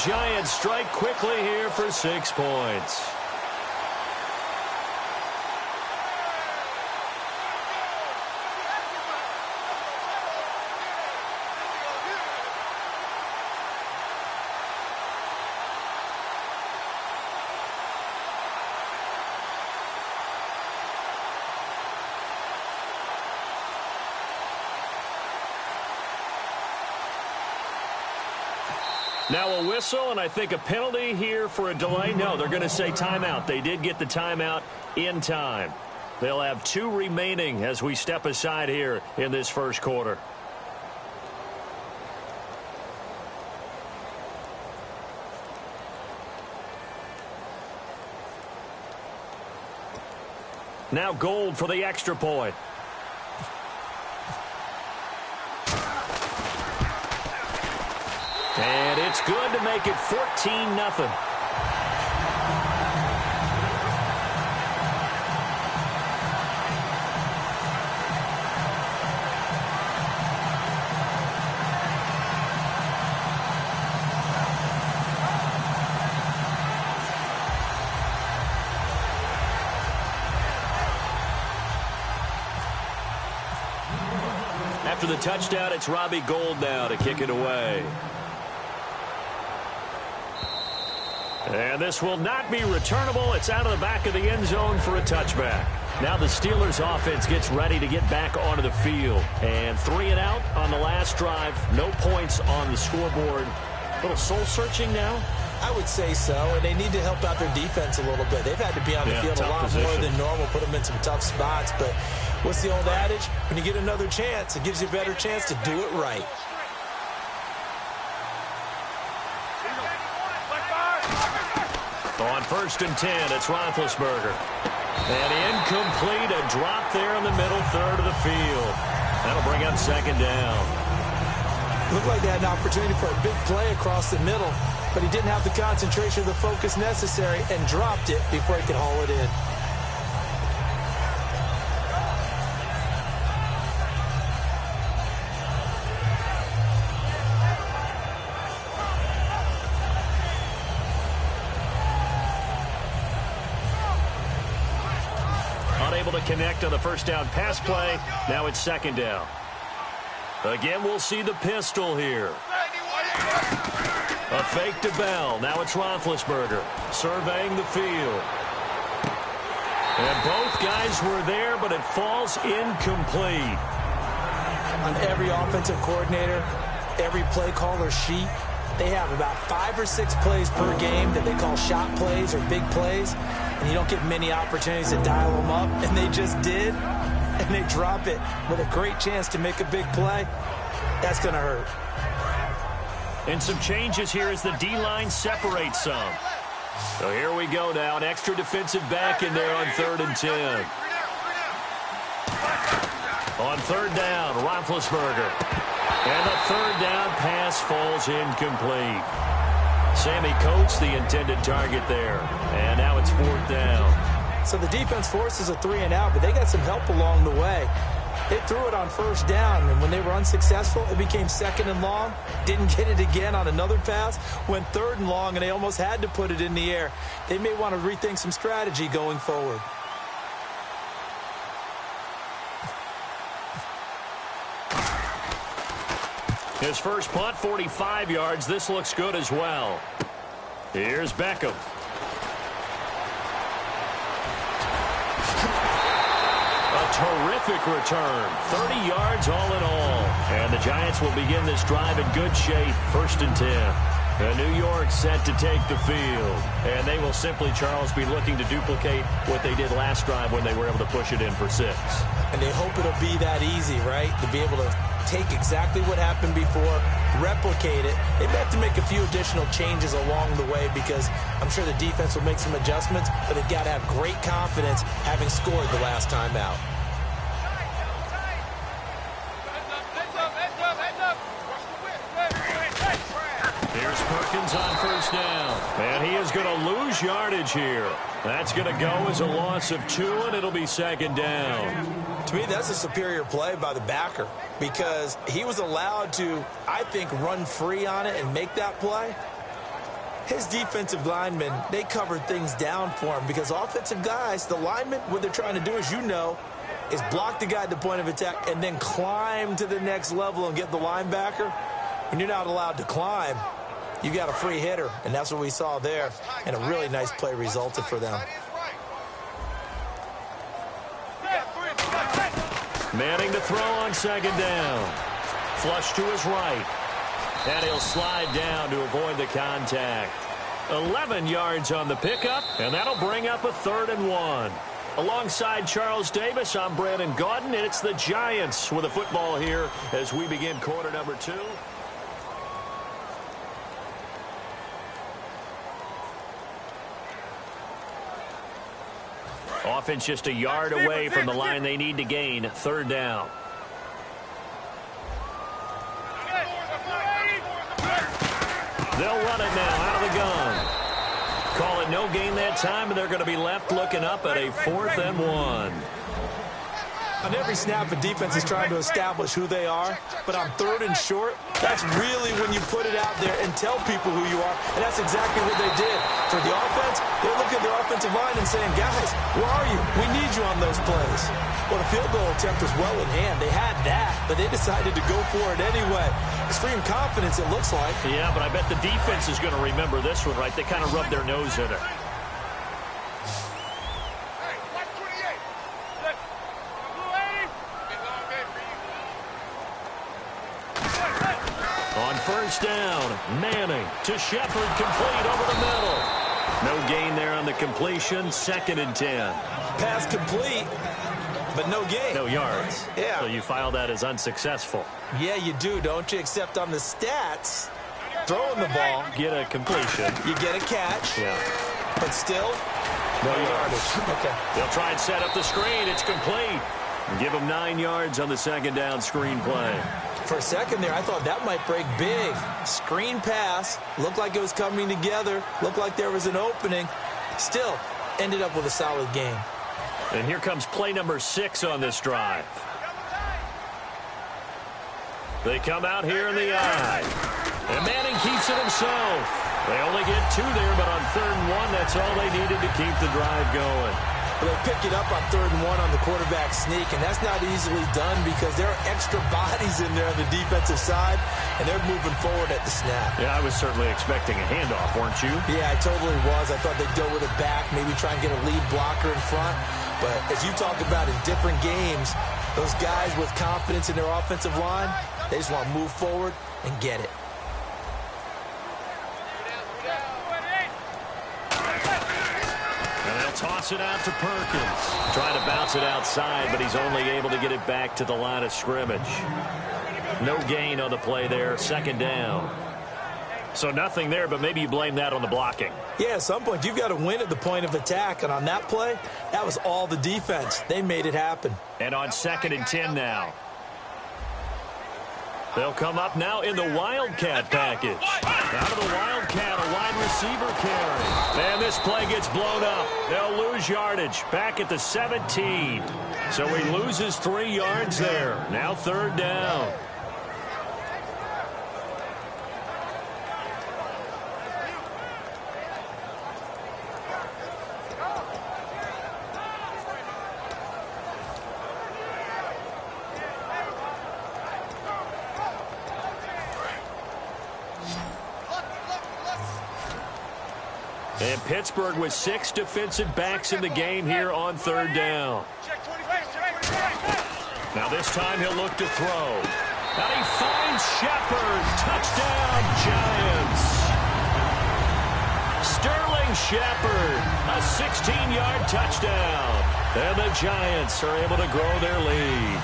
Giants strike quickly here for 6 points. Now a whistle, and I think a penalty here for a delay. No, they're going to say timeout. They did get the timeout in time. They'll have 2 remaining as we step aside here in this first quarter. Now Gold for the extra point. And it's good to make it 14-0. After the touchdown, it's Robbie Gould now to kick it away. And this will not be returnable. It's out of the back of the end zone for a touchback. Now the Steelers offense gets ready to get back onto the field. And 3 and out on the last drive. No points on the scoreboard. A little soul-searching now? I would say so, and they need to help out their defense a little bit. They've had to be on the field a lot more than normal, put them in some tough spots. But what's the old adage? When you get another chance, it gives you a better chance to do it right. On 1st and 10, it's Roethlisberger. And incomplete, a drop there in the middle third of the field. That'll bring up 2nd down. Looked like they had an opportunity for a big play across the middle, but he didn't have the concentration or the focus necessary and dropped it before he could haul it in. Unable to connect on the first down pass play. Now it's 2nd down. Again, we'll see the pistol here. A fake to Bell. Now it's Roethlisberger surveying the field. And both guys were there, but it falls incomplete. On every offensive coordinator, every play caller sheet, they have about 5 or 6 plays per game that they call shot plays or big plays. And you don't get many opportunities to dial them up, and they just did, and they drop it with a great chance to make a big play. That's going to hurt. And some changes here as the D-line separates some. So here we go now, an extra defensive back in there on 3rd and 10. On 3rd down, Roethlisberger. And the 3rd down pass falls incomplete. Sammy Coates, the intended target there. And now it's 4th down. So the defense forces a 3 and out, but they got some help along the way. They threw it on 1st down, and when they were unsuccessful, it became 2nd and long. Didn't get it again on another pass. Went 3rd and long, and they almost had to put it in the air. They may want to rethink some strategy going forward. His first punt, 45 yards. This looks good as well. Here's Beckham. A terrific return. 30 yards all in all. And the Giants will begin this drive in good shape. 1st and 10. New York set to take the field. And they will simply, Charles, be looking to duplicate what they did last drive when they were able to push it in for 6. And they hope it'll be that easy, right? To be able to take exactly what happened before, replicate it. They may have to make a few additional changes along the way because I'm sure the defense will make some adjustments, but they've got to have great confidence having scored the last time out. Here's Perkins on 1st down. And he is going to lose yardage here. That's going to go as a loss of 2, and it'll be 2nd down. To me, that's a superior play by the backer because he was allowed to, I think, run free on it and make that play. His defensive linemen, they covered things down for him because offensive guys, the linemen, what they're trying to do, as you know, is block the guy at the point of attack and then climb to the next level and get the linebacker. When you're not allowed to climb, you got a free hitter, and that's what we saw there, and a really nice play resulted for them. Manning to throw on second down. Flush to his right. And he'll slide down to avoid the contact. 11 yards on the pickup, and that'll bring up a 3rd and 1. Alongside Charles Davis, I'm Brandon Gaudin, and it's the Giants with a football here as we begin quarter number 2. Offense just a yard away from the line they need to gain. 3rd down. They'll run it now out of the gun. Call it no gain that time, and they're going to be left looking up at a 4th and 1. On every snap, a defense is trying to establish who they are, but on 3rd and short, that's really when you put it out there and tell people who you are, and that's exactly what they did. For the offense, they're looking at their offensive line and saying, guys, where are you? We need you on those plays. Well, the field goal attempt was well in hand. They had that, but they decided to go for it anyway. Extreme confidence, it looks like. Yeah, but I bet the defense is going to remember this one, right? They kind of rubbed their nose in it. On 1st down, Manning to Shepard, complete over the middle. No gain there on the completion, 2nd and 10. Pass complete, but no gain. No yards. Yeah. So you file that as unsuccessful. Yeah, you do, don't you? Except on the stats, throwing the ball. Get a completion. You get a catch. Yeah. But still, no yardage. Okay. They'll try and set up the screen. It's complete. Give them 9 yards on the 2nd down screen play. For a second there, I thought that might break big. Screen pass. Looked like it was coming together. Looked like there was an opening. Still, ended up with a solid game. And here comes play number 6 on this drive. They come out here in the eye. And Manning keeps it himself. They only get 2 there, but on 3rd and 1, that's all they needed to keep the drive going. Well, they pick it up on 3rd and 1 on the quarterback sneak, and that's not easily done because there are extra bodies in there on the defensive side, and they're moving forward at the snap. Yeah, I was certainly expecting a handoff, weren't you? Yeah, I totally was. I thought they'd go with it back, maybe try and get a lead blocker in front. But as you talk about in different games, those guys with confidence in their offensive line, they just want to move forward and get it. Toss it out to Perkins. Trying to bounce it outside, but he's only able to get it back to the line of scrimmage. No gain on the play there. 2nd down. So nothing there, but maybe you blame that on the blocking. Yeah, at some point, you've got to win at the point of attack. And on that play, that was all the defense. They made it happen. And on 2nd and 10 now. They'll come up now in the Wildcat package. Out of the Wildcat, a wide receiver carry. And this play gets blown up. They'll lose yardage back at the 17. So he loses 3 yards there. Now 3rd down. And Pittsburgh with 6 defensive backs in the game here on 3rd down. Now this time he'll look to throw. And he finds Shepard. Touchdown, Giants. Sterling Shepard, a 16-yard touchdown. And the Giants are able to grow their lead.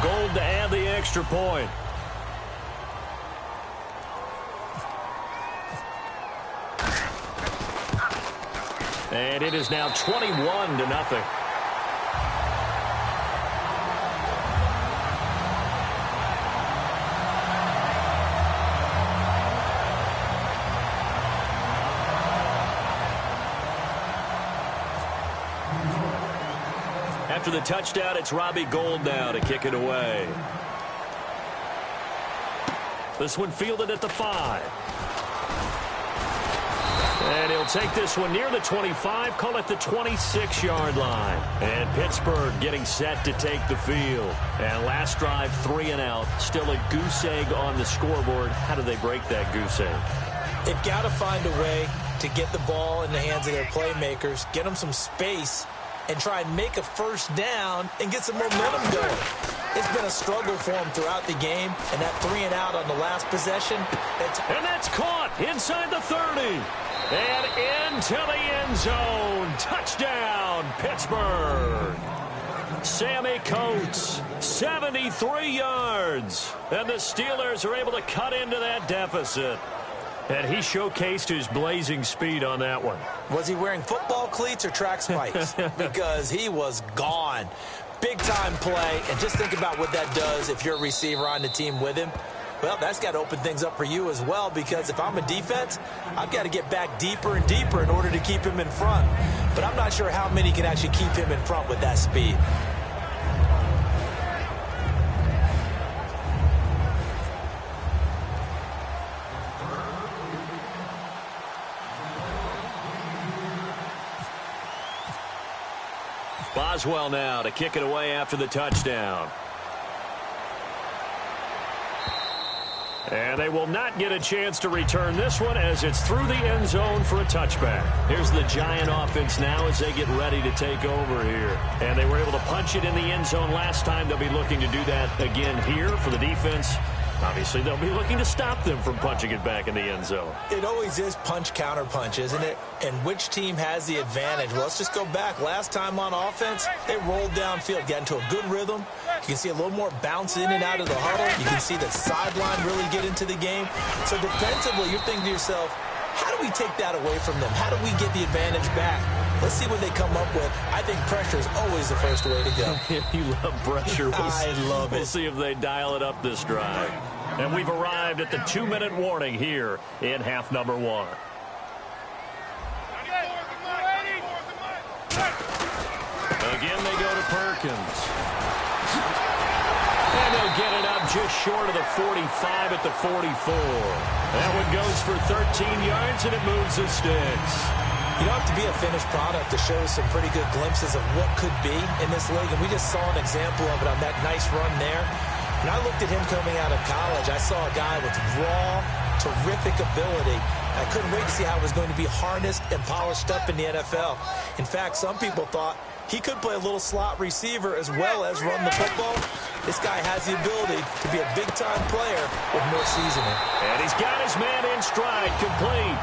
Gold to add the extra point. And it is now 21-0. After the touchdown, it's Robbie Gould now to kick it away. This one fielded at the 5. And he'll take this one near the 25, call it the 26-yard line. And Pittsburgh getting set to take the field. And last drive, 3 and out. Still a goose egg on the scoreboard. How do they break that goose egg? They've got to find a way to get the ball in the hands of their playmakers, get them some space, and try and make a first down and get some momentum going. It's been a struggle for them throughout the game, and that 3 and out on the last possession. And that's caught inside the 30. And into the end zone. Touchdown, Pittsburgh. Sammy Coates, 73 yards. And the Steelers are able to cut into that deficit. And he showcased his blazing speed on that one. Was he wearing football cleats or track spikes? Because he was gone. Big-time play. And just think about what that does if you're a receiver on the team with him. Well, that's got to open things up for you as well, because if I'm a defense, I've got to get back deeper and deeper in order to keep him in front. But I'm not sure how many can actually keep him in front with that speed. Boswell now to kick it away after the touchdown. And they will not get a chance to return this one as it's through the end zone for a touchback. Here's the Giant offense now as they get ready to take over here. And they were able to punch it in the end zone last time. They'll be looking to do that again here for the defense. Obviously, they'll be looking to stop them from punching it back in the end zone. It always is punch, counter punch, isn't it? And which team has the advantage? Well, let's just go back. Last time on offense, they rolled downfield, got into a good rhythm. You can see a little more bounce in and out of the huddle. You can see the sideline really get into the game. So defensively, you're thinking to yourself, how do we take that away from them? How do we get the advantage back? Let's see what they come up with. I think pressure is always the first way to go. You love pressure. I love it. We'll see if they dial it up this drive. And we've arrived at the 2-minute warning here in half number 1. Again, they go to Perkins. And they'll get it up just short of the 45 at the 44. That one goes for 13 yards, and it moves the sticks. You don't have to be a finished product to show some pretty good glimpses of what could be in this league, and we just saw an example of it on that nice run there. When I looked at him coming out of college, I saw a guy with raw, terrific ability. I couldn't wait to see how it was going to be harnessed and polished up in the NFL. In fact, some people thought he could play a little slot receiver as well as run the football. This guy has the ability to be a big-time player with more seasoning. And he's got his man in stride, complete.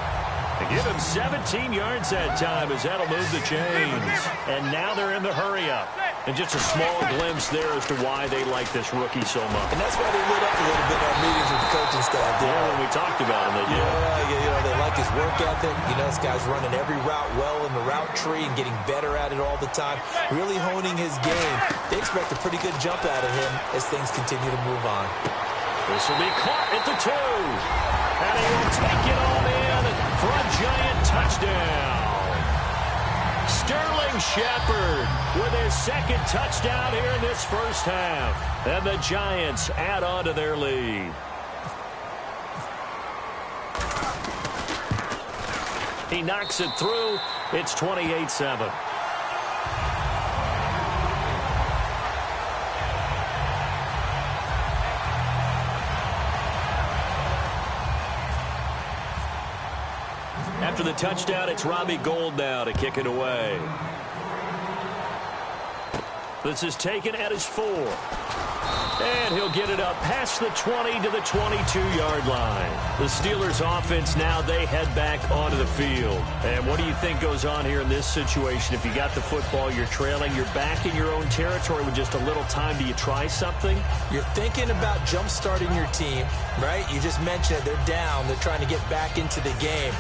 To give him 17 yards that time as that'll move the chains. And now they're in the hurry-up. And just a small glimpse there as to why they like this rookie so much. And that's why they lit up a little bit on meetings with the coaching staff. Yeah, when we talked about him, they did. Yeah, they like his work ethic. You know, this guy's running every route well in the route tree and getting better at it all the time. Really honing his game. They expect a pretty good jump out of him as things continue to move on. This will be caught at the 2. And he will take it all in for a Giant touchdown. Sterling Shepard with his second touchdown here in this first half. And the Giants add on to their lead. He knocks it through. It's 28-7. After the touchdown, it's Robbie Gould now to kick it away. This is taken at his 4. And he'll get it up past the 20 to the 22-yard line. The Steelers offense now, they head back onto the field. And what do you think goes on here in this situation? If you got the football, you're trailing, you're back in your own territory with just a little time. Do you try something? You're thinking about jump-starting your team, right? You just mentioned it. They're down. They're trying to get back into the game.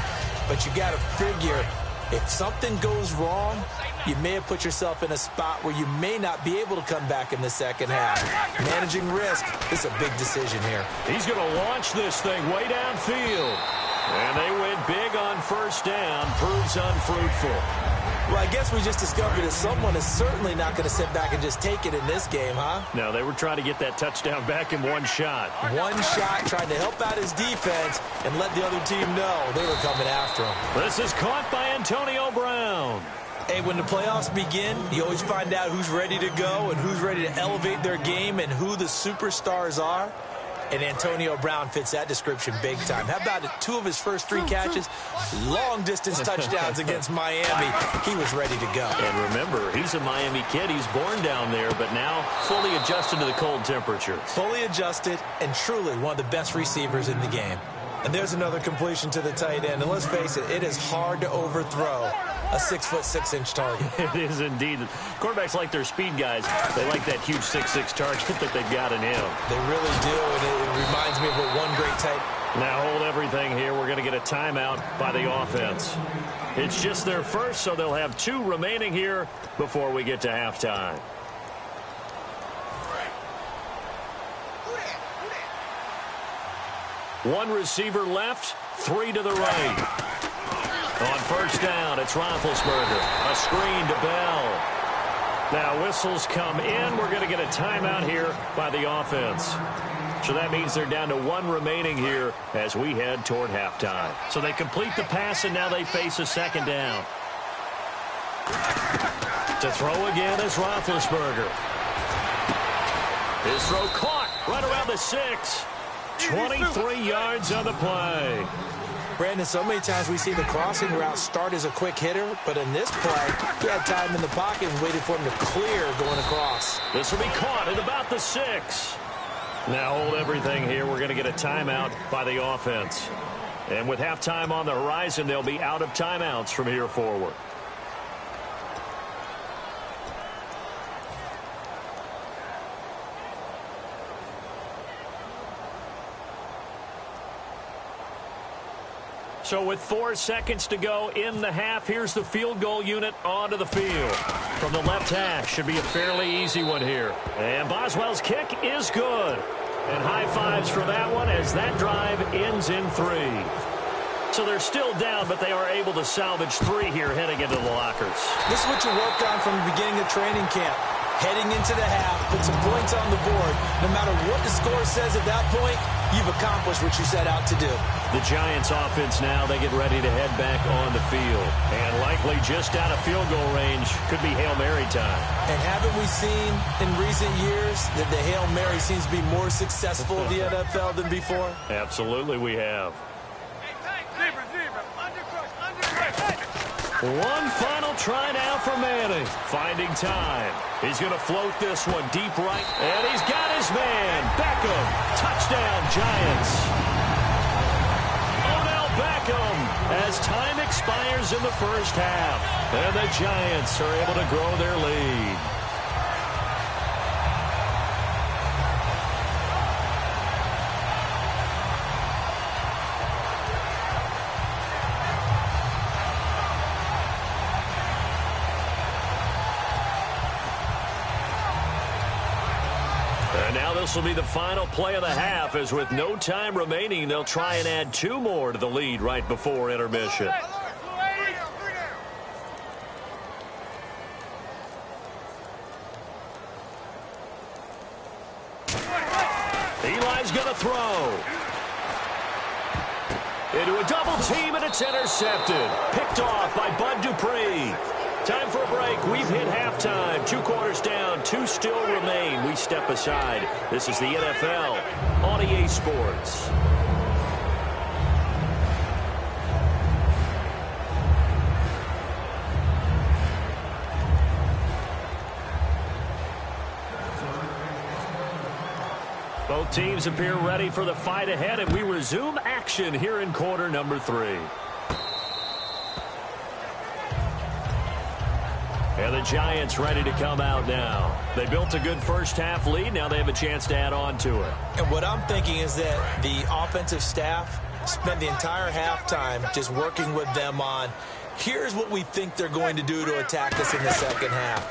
But you got to figure, if something goes wrong, you may have put yourself in a spot where you may not be able to come back in the second half. Managing risk, this is a big decision here. He's going to launch this thing way downfield. And they win big on first down. Proves unfruitful. Well, I guess we just discovered that someone is certainly not going to sit back and just take it in this game, huh? No, they were trying to get that touchdown back in one shot. One shot, trying to help out his defense and let the other team know they were coming after him. This is caught by Antonio Brown. Hey, when the playoffs begin, you always find out who's ready to go and who's ready to elevate their game and who the superstars are. And Antonio Brown fits that description big time. How about it? 2 of his first 3 catches, long-distance touchdowns against Miami. He was ready to go. And remember, he's a Miami kid. He's born down there, but now fully adjusted to the cold temperatures. Fully adjusted and truly one of the best receivers in the game. And there's another completion to the tight end. And let's face it, it is hard to overthrow a 6'6" target. It is indeed. Quarterbacks like their speed guys. They like that huge 6'6" target that they've got in him. They really do, and it reminds me of what one great tight. Now hold everything here. We're going to get a timeout by the offense. It's just their first, so they'll have 2 remaining here before we get to halftime. One receiver left, 3 to the right. On first down, it's Roethlisberger. A screen to Bell. Now whistles come in. We're going to get a timeout here by the offense. So that means they're down to 1 remaining here as we head toward halftime. So they complete the pass, and now they face a second down. To throw again is Roethlisberger. His throw caught right around the 6. 23 yards on the play. Brandon, so many times we see the crossing route start as a quick hitter, but in this play, he had time in the pocket and waited for him to clear going across. This will be caught at about the 6. Now hold everything here. We're going to get a timeout by the offense. And with halftime on the horizon, they'll be out of timeouts from here forward. So with 4 seconds to go in the half, here's the field goal unit onto the field. From the left hash, should be a fairly easy one here. And Boswell's kick is good. And high fives for that one as that drive ends in 3. So they're still down, but they are able to salvage 3 here heading into the lockers. This is what you work on from the beginning of training camp. Heading into the half, put some points on the board. No matter what the score says at that point, you've accomplished what you set out to do. The Giants offense now, they get ready to head back on the field. And likely just out of field goal range, could be Hail Mary time. And haven't we seen in recent years that the Hail Mary seems to be more successful in the NFL than before? Absolutely we have. One final try now for Manning. Finding time. He's going to float this one deep right. And he's got his man. Beckham. Touchdown, Giants. Odell Beckham as time expires in the first half. And the Giants are able to grow their lead. This will be the final play of the half, as with no time remaining, they'll try and add 2 more to the lead right before intermission. Eli's going to throw. Into a double team, and it's intercepted. Picked off by Bud Dupree. Time for a break. We've hit halftime. 2 quarters down. 2 still remain. We step aside. This is the NFL on EA Sports. Both teams appear ready for the fight ahead, and we resume action here in quarter number 3. And the Giants ready to come out now. They built a good first half lead. Now they have a chance to add on to it. And what I'm thinking is that the offensive staff spent the entire halftime just working with them on, here's what we think they're going to do to attack us in the second half.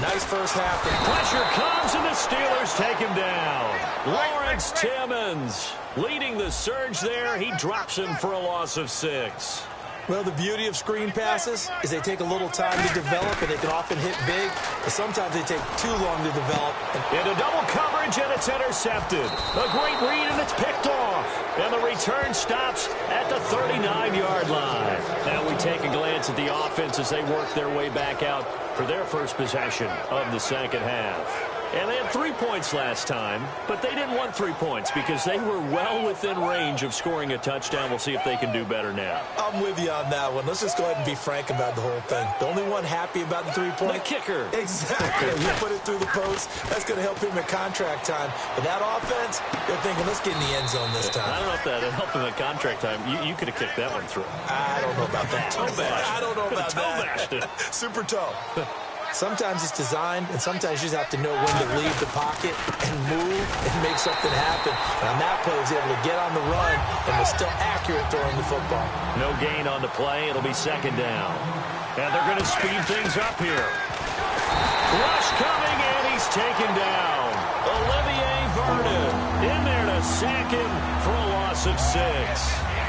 Nice first half. Pressure comes, and the Steelers take him down. Lawrence Timmons leading the surge there. He drops him for a loss of 6. Well, the beauty of screen passes is they take a little time to develop, and they can often hit big, but sometimes they take too long to develop. Into double coverage, and it's intercepted. A great read, and it's picked off. And the return stops at the 39-yard line. Now we take a glance at the offense as they work their way back out for their first possession of the second half. And they had 3 points last time, but they didn't want 3 points because they were well within range of scoring a touchdown. We'll see if they can do better now. I'm with you on that one. Let's just go ahead and be frank about the whole thing. The only one happy about the 3-point? The kicker. Exactly. You put it through the post. That's going to help him at contract time. But that offense, they're thinking, let's get in the end zone this time. I don't know if that helped him at contract time. You could have kicked that one through. I don't know about that. Toe bash. I don't know about that. Toe bashed it. Super toe. Sometimes it's designed, and sometimes you just have to know when to leave the pocket and move and make something happen. And on that play, he was able to get on the run and was still accurate throwing the football. No gain on the play. It'll be second down. And they're going to speed things up here. Rush coming, and he's taken down. Olivier Vernon in there to sack him for a loss of 6.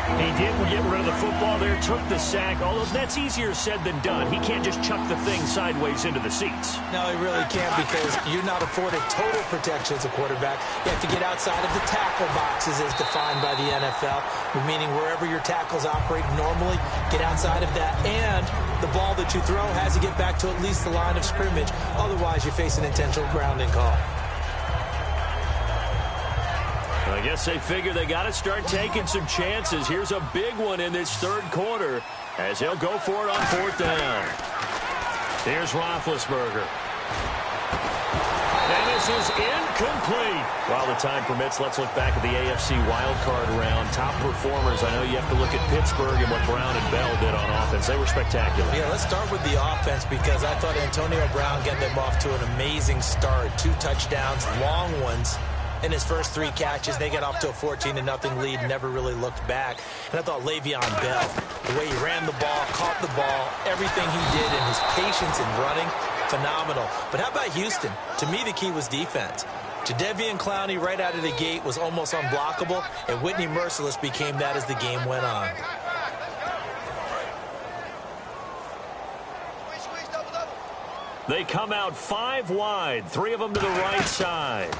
He didn't get rid of the football there, took the sack, although that's easier said than done. He can't just chuck the thing sideways into the seats. No, he really can't because you're not afforded total protection as a quarterback. You have to get outside of the tackle boxes as defined by the NFL, meaning wherever your tackles operate normally, get outside of that, and the ball that you throw has to get back to at least the line of scrimmage. Otherwise, you face an intentional grounding call. I guess they figure they got to start taking some chances. Here's a big one in this third quarter as they'll go for it on fourth down. Here's Roethlisberger. And this is incomplete. While the time permits, let's look back at the AFC wildcard round. Top performers, I know you have to look at Pittsburgh and what Brown and Bell did on offense. They were spectacular. Yeah, let's start with the offense because I thought Antonio Brown got them off to an amazing start. 2 touchdowns, long ones. In his first 3 catches, they got off to a 14-0 lead, never really looked back. And I thought Le'Veon Bell, the way he ran the ball, caught the ball, everything he did, and his patience in running, phenomenal. But how about Houston? To me, the key was defense. Jadeveon Clowney right out of the gate was almost unblockable, and Whitney Merciless became that as the game went on. They come out 5 wide, 3 of them to the right side.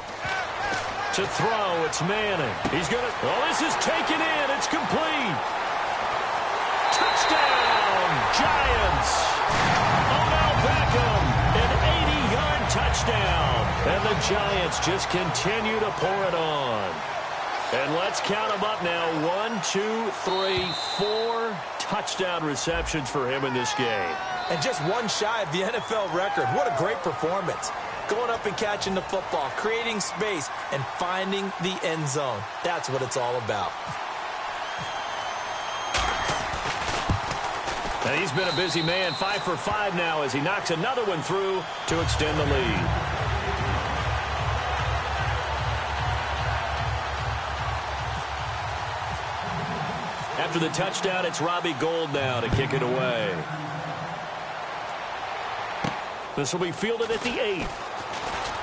To throw, it's Manning. He's going to... Oh, this is taken in. It's complete. Touchdown, Giants. Odell Beckham, an 80-yard touchdown. And the Giants just continue to pour it on. And let's count them up now. 1, 2, 3, 4 touchdown receptions for him in this game. And just 1 shy of the NFL record. What a great performance. Going up and catching the football, creating space, and finding the end zone. That's what it's all about. And he's been a busy man, 5 for 5 now as he knocks another one through to extend the lead. After the touchdown, it's Robbie Gould now to kick it away. This will be fielded at the 8.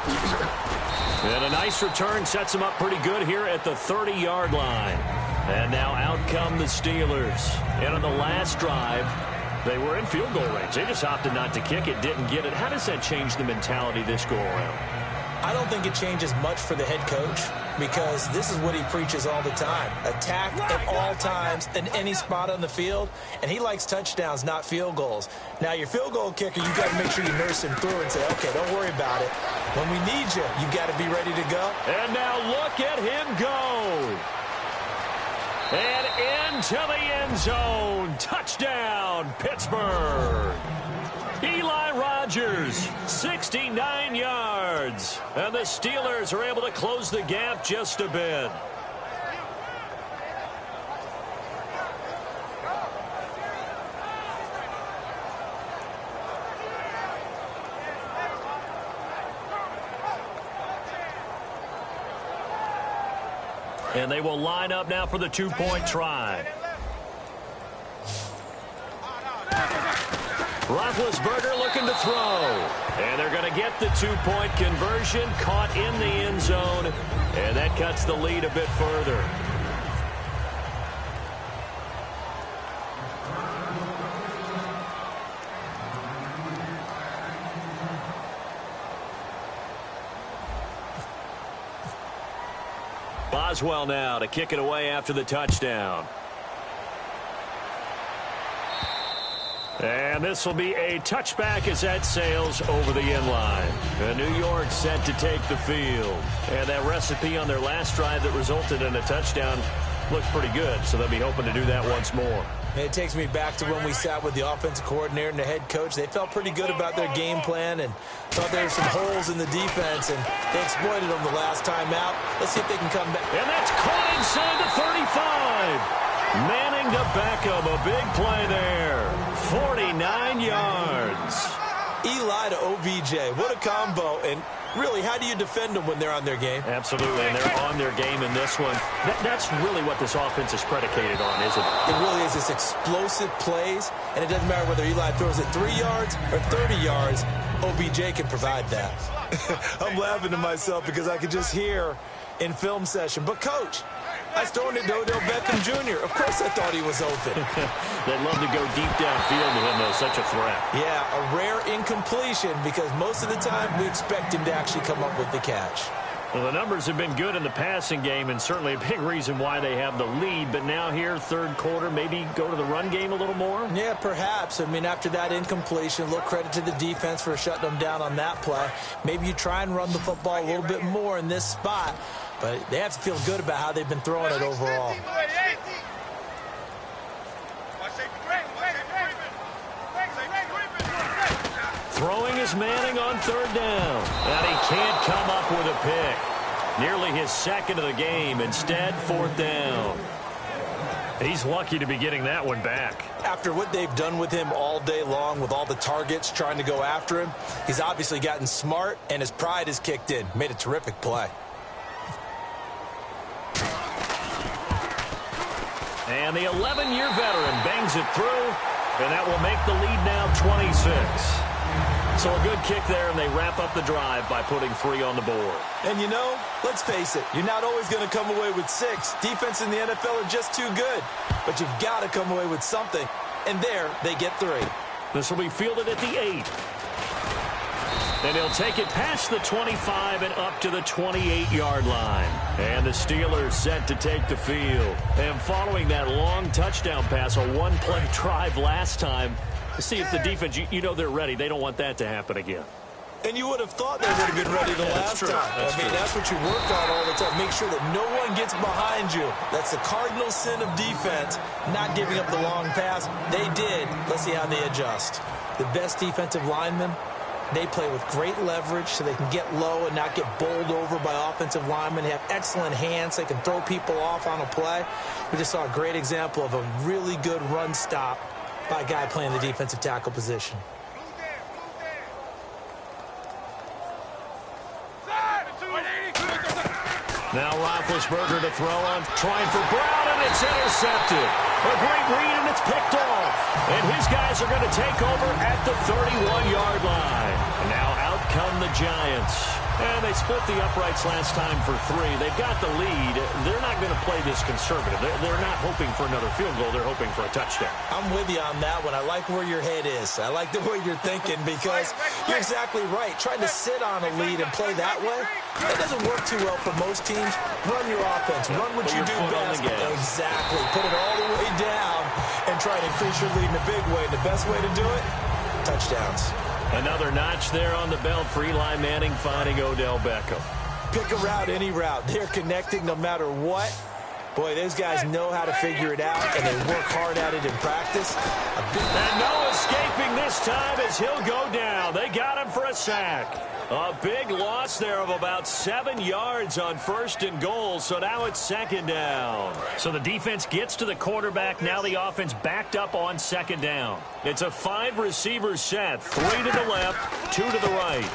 And a nice return sets him up pretty good here at the 30-yard line. And now out come the Steelers. And on the last drive, they were in field goal range. They just opted not to kick it, didn't get it. How does that change the mentality this go-around? I don't think it changes much for the head coach because this is what he preaches all the time. Attack at all times in any spot on the field, and he likes touchdowns, not field goals. Now, your field goal kicker, you've got to make sure you nurse him through and say, okay, don't worry about it. When we need you, you've got to be ready to go. And now look at him go. And into the end zone. Touchdown, Pittsburgh. Eli Rogers, 69 yards. And the Steelers are able to close the gap just a bit. And they will line up now for the 2-point try. Roethlisberger looking to throw. And they're going to get the 2-point conversion, caught in the end zone. And that cuts the lead a bit further. Boswell now to kick it away after the touchdown. And this will be a touchback as that sails over the end line. And New York set to take the field. And that recipe on their last drive that resulted in a touchdown looks pretty good, so they'll be hoping to do that once more. It takes me back to when we sat with the offensive coordinator and the head coach. They felt pretty good about their game plan and thought there were some holes in the defense, and they exploited them the last time out. Let's see if they can come back. And that's caught inside the 35. Manning to Beckham, a big play there. 49 yards. Eli to OBJ. What a combo. And really, how do you defend them when they're on their game? Absolutely, and they're on their game in this one. That's really what this offense is predicated on, isn't it? It really is. It's explosive plays, and it doesn't matter whether Eli throws it 3 yards or 30 yards. OBJ can provide that. I'm laughing to myself because I could just hear in film session, but Coach, I was throwing it to Odell Beckham Jr. Of course I thought he was open. They'd love to go deep downfield with him, though. Such a threat. Yeah, a rare incompletion because most of the time we expect him to actually come up with the catch. Well, the numbers have been good in the passing game and certainly a big reason why they have the lead. But now here, third quarter, maybe go to the run game a little more? Yeah, perhaps. I mean, after that incompletion, a little credit to the defense for shutting them down on that play. Maybe you try and run the football a little bit more in this spot. But they have to feel good about how they've been throwing it overall. Throwing is Manning on third down. And he can't come up with a pick. Nearly his second of the game. Instead, fourth down. He's lucky to be getting that one back. After what they've done with him all day long with all the targets trying to go after him, he's obviously gotten smart and his pride has kicked in. Made a terrific play. And the 11-year veteran bangs it through, and that will make the lead now 26. So a good kick there, and they wrap up the drive by putting 3 on the board. And you know, let's face it, you're not always going to come away with 6. Defense in the NFL are just too good. But you've got to come away with something. And there, they get 3. This will be fielded at the 8. And he'll take it past the 25 and up to the 28-yard line. And the Steelers set to take the field. And following that long touchdown pass, a one-play drive last time, to see if the defense, you know they're ready. They don't want that to happen again. And you would have thought they would have been ready the last time. That's what you work on all the time. Make sure that no one gets behind you. That's the cardinal sin of defense, not giving up the long pass. They did. Let's see how they adjust. The best defensive linemen, they play with great leverage so they can get low and not get bowled over by offensive linemen. They have excellent hands. They can throw people off on a play. We just saw a great example of a really good run stop by a guy playing the defensive tackle position. Now Roethlisberger to throw on, trying for Brown, and it's intercepted. A great read, and it's picked off. And his guys are going to take over at the 31-yard line. And now out come the Giants. And they split the uprights last time for 3. They've got the lead. They're not going to play this conservative. They're not hoping for another field goal. They're hoping for a touchdown. I'm with you on that one. I like where your head is. I like the way you're thinking because you're exactly right. Trying to sit on a lead and play that way, that doesn't work too well for most teams. Run your offense. Run what you do best. Exactly. Put it all the way down and try to increase your lead in a big way. The best way to do it, touchdowns. Another notch there on the belt for Eli Manning finding Odell Beckham. Pick a route, any route. They're connecting no matter what. Boy, those guys know how to figure it out, and they work hard at it in practice. And no escaping this time as he'll go down. They got him for a sack. A big loss there of about 7 yards on 1st and goal, so now it's 2nd down. So the defense gets to the quarterback. Now the offense backed up on 2nd down. It's a 5-receiver set, 3 to the left, 2 to the right.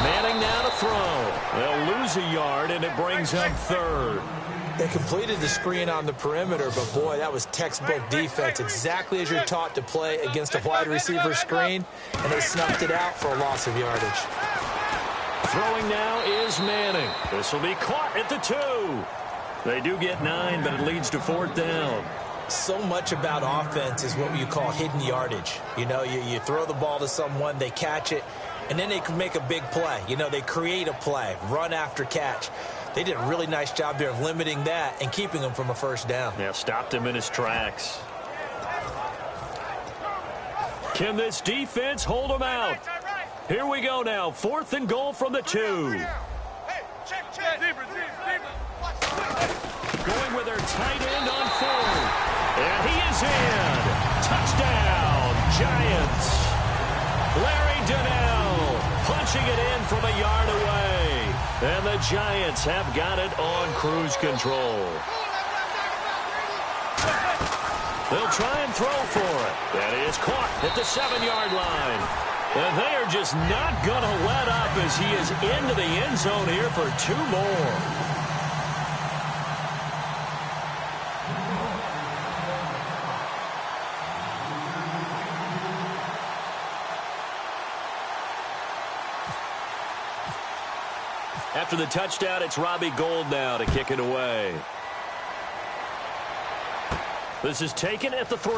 Manning now to throw. They'll lose a yard, and it brings up 3rd. They completed the screen on the perimeter, but boy, that was textbook defense, exactly as you're taught to play against a wide receiver screen, and they snuffed it out for a loss of yardage. Throwing now is Manning. This will be caught at the 2. They do get 9, but it leads to 4th down. So much about offense is what you call hidden yardage. You know, you throw the ball to someone, they catch it, and then they can make a big play. You know, they create a play, run after catch. They did a really nice job there of limiting that and keeping him from a first down. Yeah, stopped him in his tracks. Can this defense hold him out? Here we go now. 4th and goal from the 2. Going with their tight end on 4th. And he is in. Touchdown, Giants. Larry Donnell punching it in from a yard away. And the Giants have got it on cruise control. They'll try and throw for it. That is caught at the 7-yard line. And they are just not going to let up as he is into the end zone here for 2 more. After the touchdown, it's Robbie Gould now to kick it away. This is taken at the 3.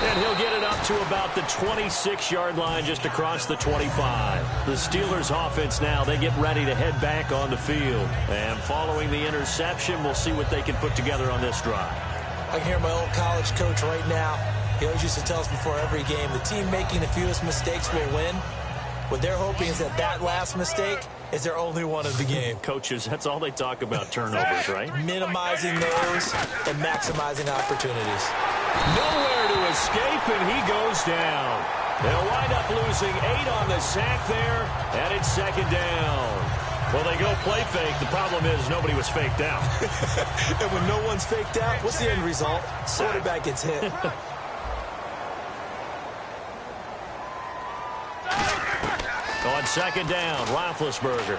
And he'll get it up to about the 26-yard line just across the 25. The Steelers offense now, they get ready to head back on the field. And following the interception, we'll see what they can put together on this drive. I can hear my old college coach right now. He always used to tell us before every game, the team making the fewest mistakes will win. What they're hoping is that last mistake is their only one of the game. Coaches, that's all they talk about, turnovers, right? Minimizing those and maximizing opportunities. Nowhere to escape, and he goes down. They'll wind up losing 8 on the sack there, and it's 2nd down. Well, they go play fake. The problem is nobody was faked out. And when no one's faked out, what's the end result? Quarterback gets hit. On 2nd down, Roethlisberger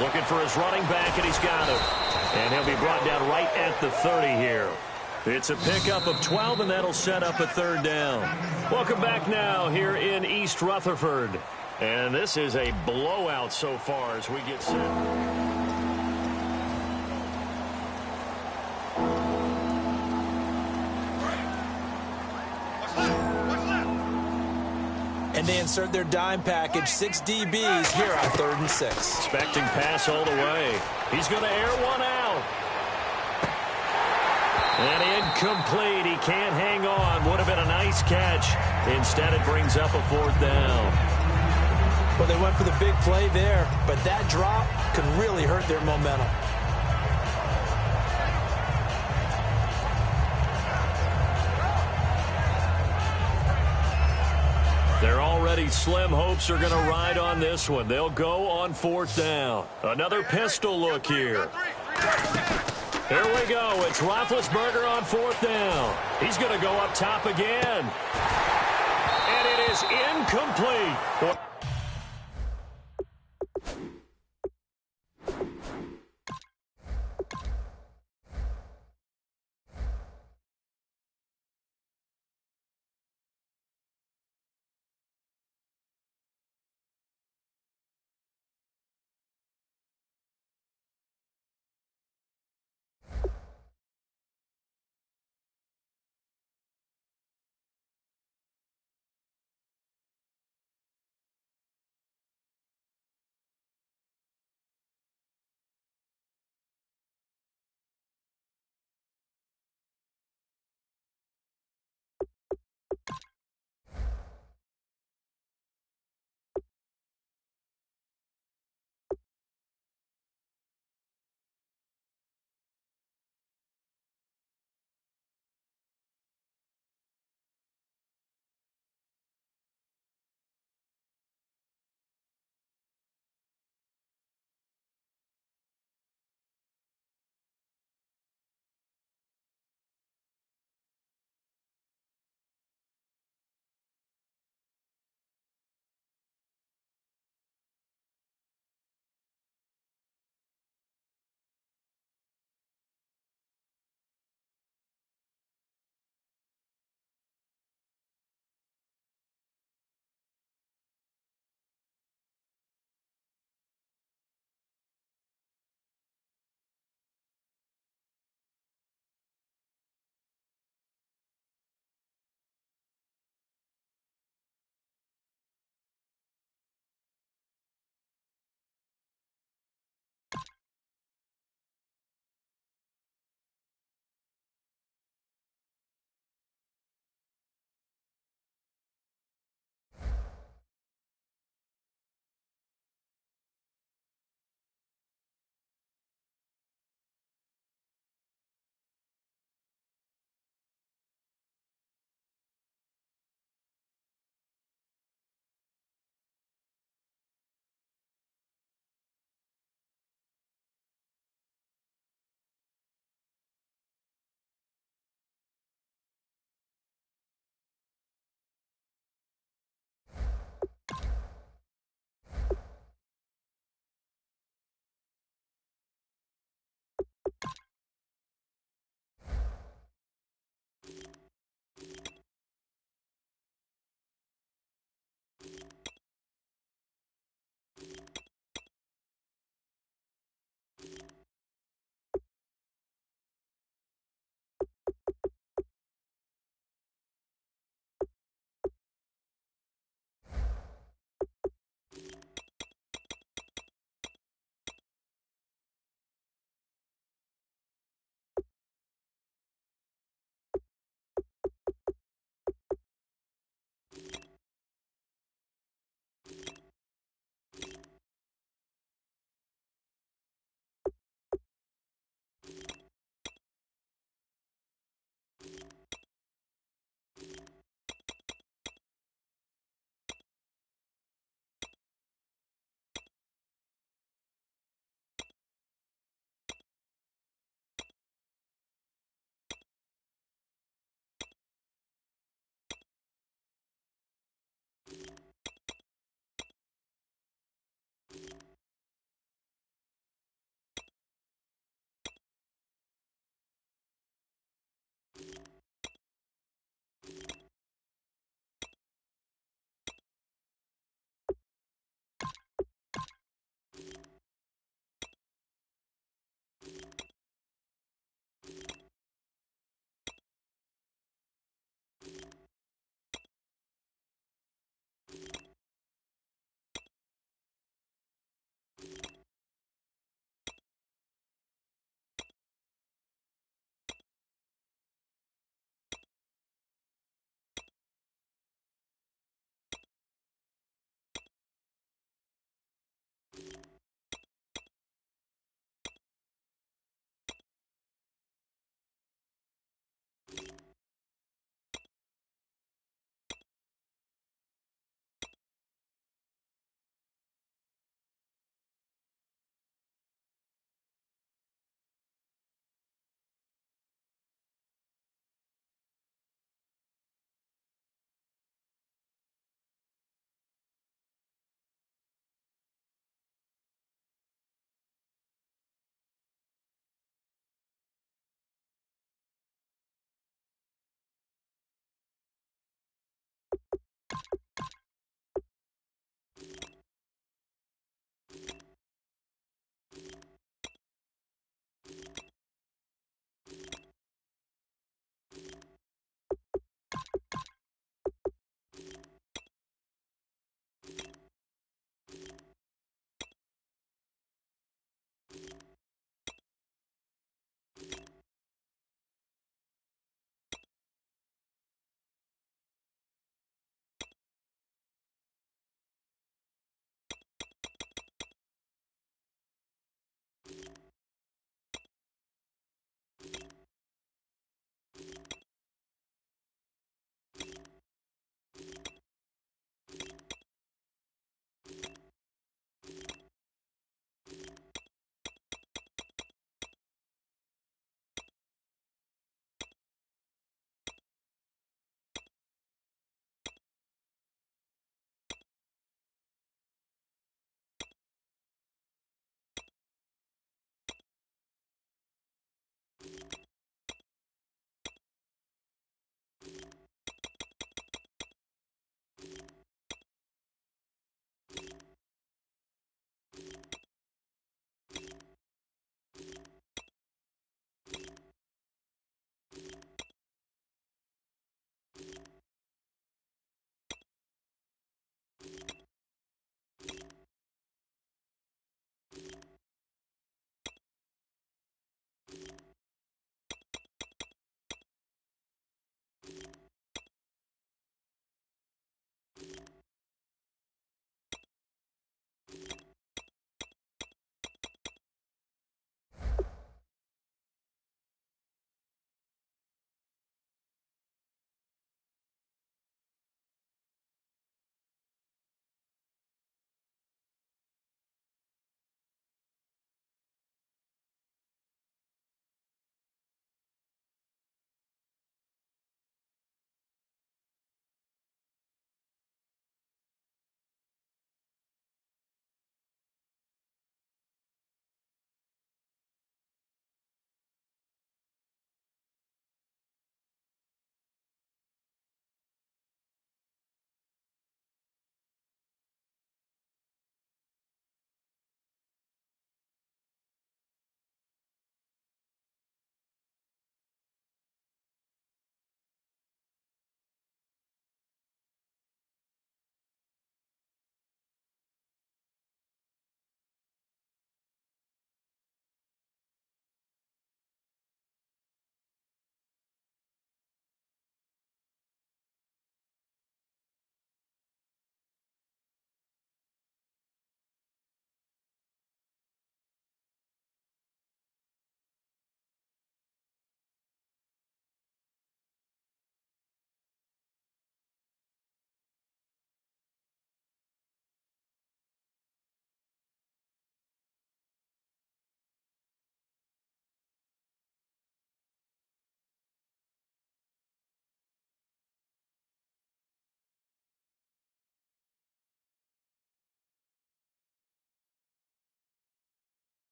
looking for his running back, and he's got him. And he'll be brought down right at the 30 here. It's a pickup of 12, and that'll set up a 3rd down. Welcome back now here in East Rutherford. And this is a blowout so far as we get set. And they insert their dime package, 6 DBs here on 3rd and 6. Expecting pass all the way. He's going to air one out. And incomplete. He can't hang on. Would have been a nice catch. Instead, it brings up a 4th down. Well, they went for the big play there, but that drop could really hurt their momentum. Their already slim hopes are going to ride on this one. They'll go on 4th down. Another pistol look here. Here we go. It's Roethlisberger on 4th down. He's going to go up top again. And it is incomplete.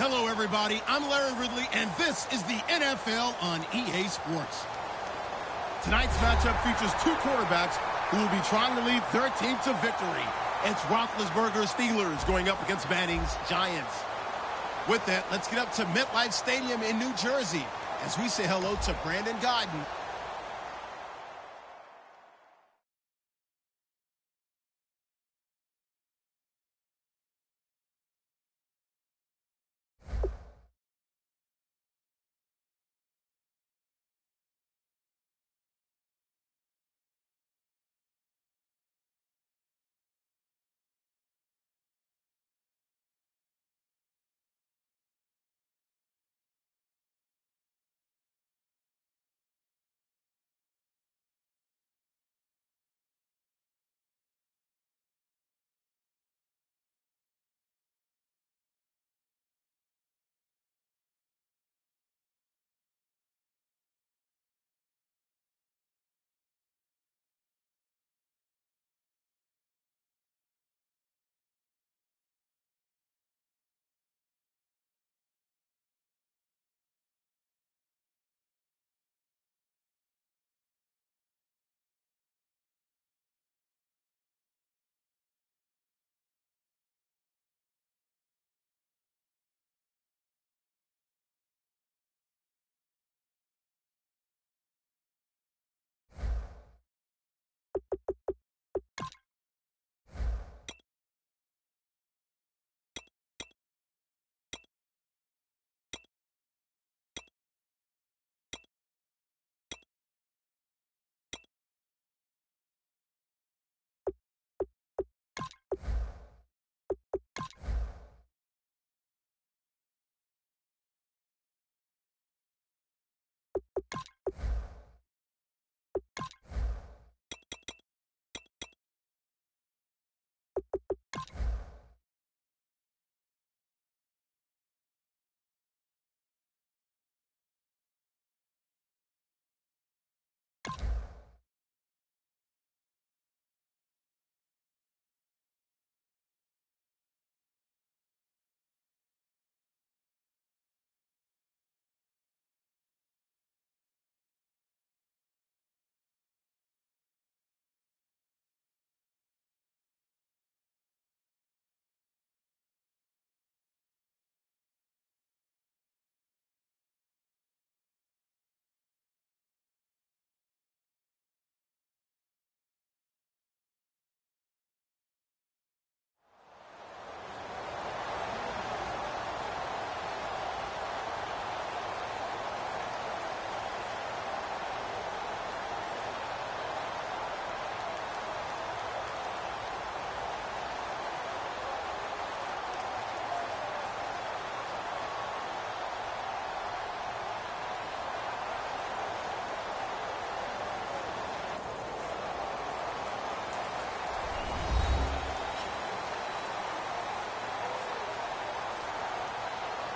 Hello, everybody. I'm Larry Ridley, and this is the NFL on EA Sports. Tonight's matchup features two quarterbacks who will be trying to lead their team to victory. It's Roethlisberger's Steelers going up against Manning's Giants. With that, let's get up to MetLife Stadium in New Jersey as we say hello to Brandon Gaudin.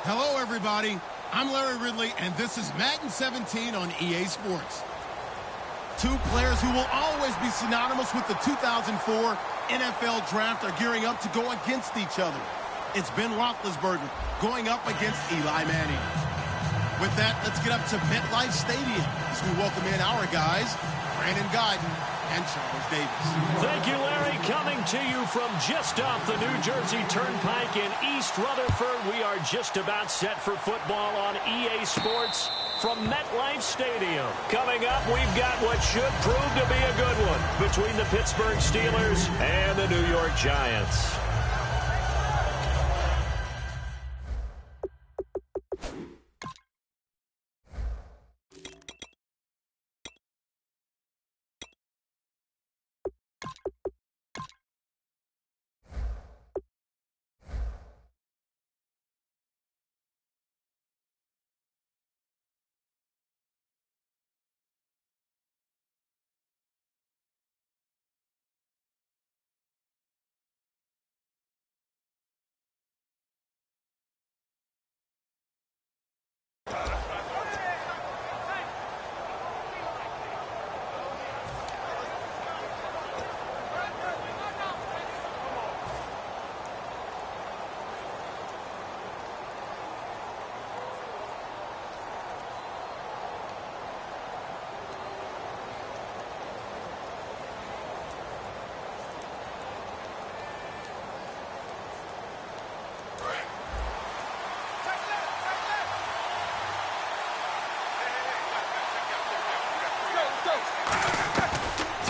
Hello, everybody. I'm Larry Ridley, and this is Madden 17 on EA Sports. Two players who will always be synonymous with the 2004 NFL Draft are gearing up to go against each other. It's Ben Roethlisberger going up against Eli Manning. With that, let's get up to MetLife Stadium as we welcome in our guys, Brandon Gaudin and Charles Davis. Thank you, Larry. Coming to you from just off the New Jersey Turnpike in East Rutherford, we are just about set for football on EA Sports from MetLife Stadium. Coming up, we've got what should prove to be a good one between the Pittsburgh Steelers and the New York Giants.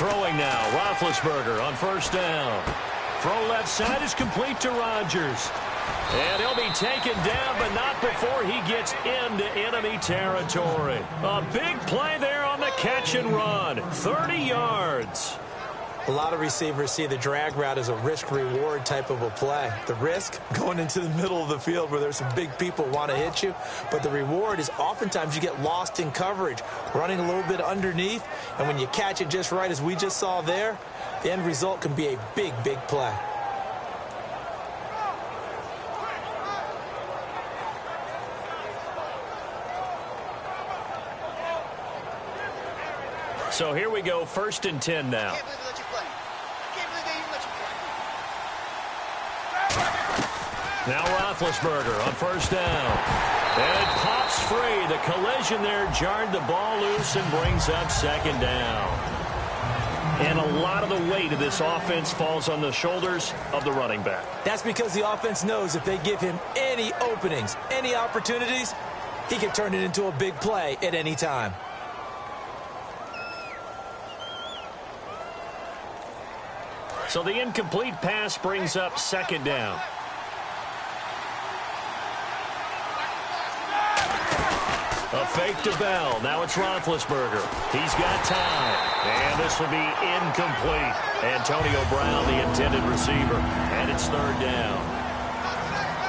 Throwing now, Roethlisberger on first down. Throw left side is complete to Rodgers. And he'll be taken down, but not before he gets into enemy territory. A big play there on the catch and run. 30 yards. A lot of receivers see the drag route as a risk-reward type of a play. The risk, going into the middle of the field where there's some big people want to hit you. But the reward is oftentimes you get lost in coverage, running a little bit underneath. And when you catch it just right, as we just saw there, the end result can be a big, big play. So here we go, 1st and 10 now. Now Roethlisberger on first down. And it pops free. The collision there jarred the ball loose and brings up 2nd down. And a lot of the weight of this offense falls on the shoulders of the running back. That's because the offense knows if they give him any openings, any opportunities, he can turn it into a big play at any time. So the incomplete pass brings up 2nd down. A fake to Bell. Now it's Roethlisberger. He's got time. And this will be incomplete. Antonio Brown, the intended receiver. And it's 3rd down.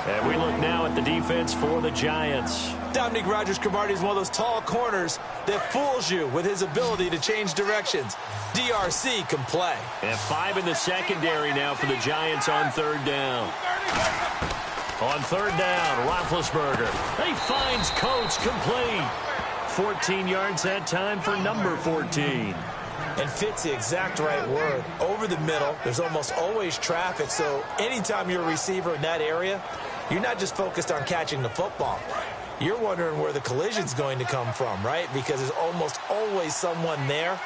And we look now at the defense for the Giants. Dominique Rodgers-Cromartie is one of those tall corners that fools you with his ability to change directions. DRC can play. And 5 in the secondary now for the Giants on 3rd down. On 3rd down, Roethlisberger. He finds Coates complete. 14 yards that time for number 14. And fits the exact right word. Over the middle, there's almost always traffic, so anytime you're a receiver in that area, you're not just focused on catching the football. You're wondering where the collision's going to come from, right? Because there's almost always someone there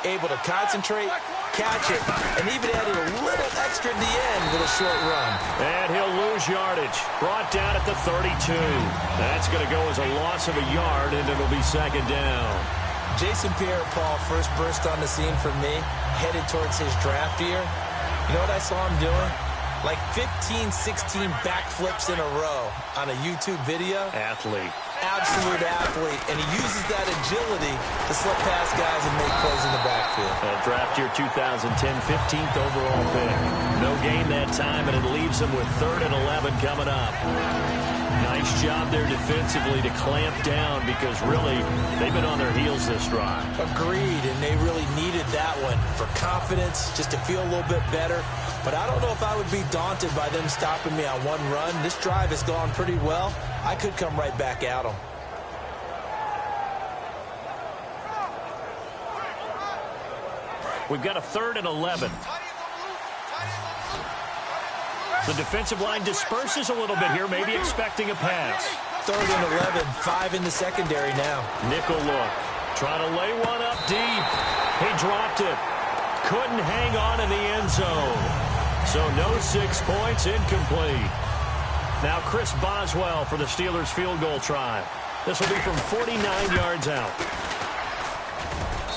able to concentrate, catch it, and even added a little extra at the end with a short run. And he'll lose yardage. Brought down at the 32. That's going to go as a loss of a yard, and it'll be 2nd down. Jason Pierre-Paul first burst on the scene for me, headed towards his draft year. You know what I saw him doing? Like 15, 16 backflips in a row on a YouTube video. Athlete. Absolute athlete. And he uses that agility to slip past guys and make plays in the backfield. Draft year 2010, 15th overall pick. No gain that time, and it leaves him with 3rd and 11 coming up. Nice job there defensively to clamp down because really they've been on their heels this drive. Agreed, and they really needed that one for confidence, just to feel a little bit better. But I don't know if I would be daunted by them stopping me on one run. This drive has gone pretty well. I could come right back at them. We've got a 3rd and 11. The defensive line disperses a little bit here, maybe expecting a pass. 3rd and 11, 5 in the secondary now. Nickel look. Trying to lay one up deep. He dropped it. Couldn't hang on in the end zone. So no 6 points, incomplete. Now Chris Boswell for the Steelers field goal try. This will be from 49 yards out.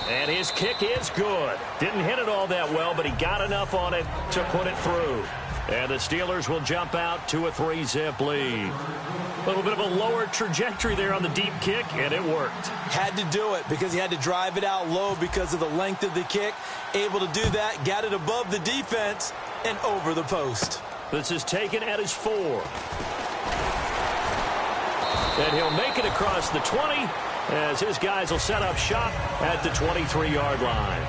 And his kick is good. Didn't hit it all that well, but he got enough on it to put it through. And the Steelers will jump out to a 3-zip lead. A little bit of a lower trajectory there on the deep kick, and it worked. Had to do it because he had to drive it out low because of the length of the kick. Able to do that, got it above the defense and over the post. This is taken at his 4. And he'll make it across the 20 as his guys will set up shop at the 23-yard line.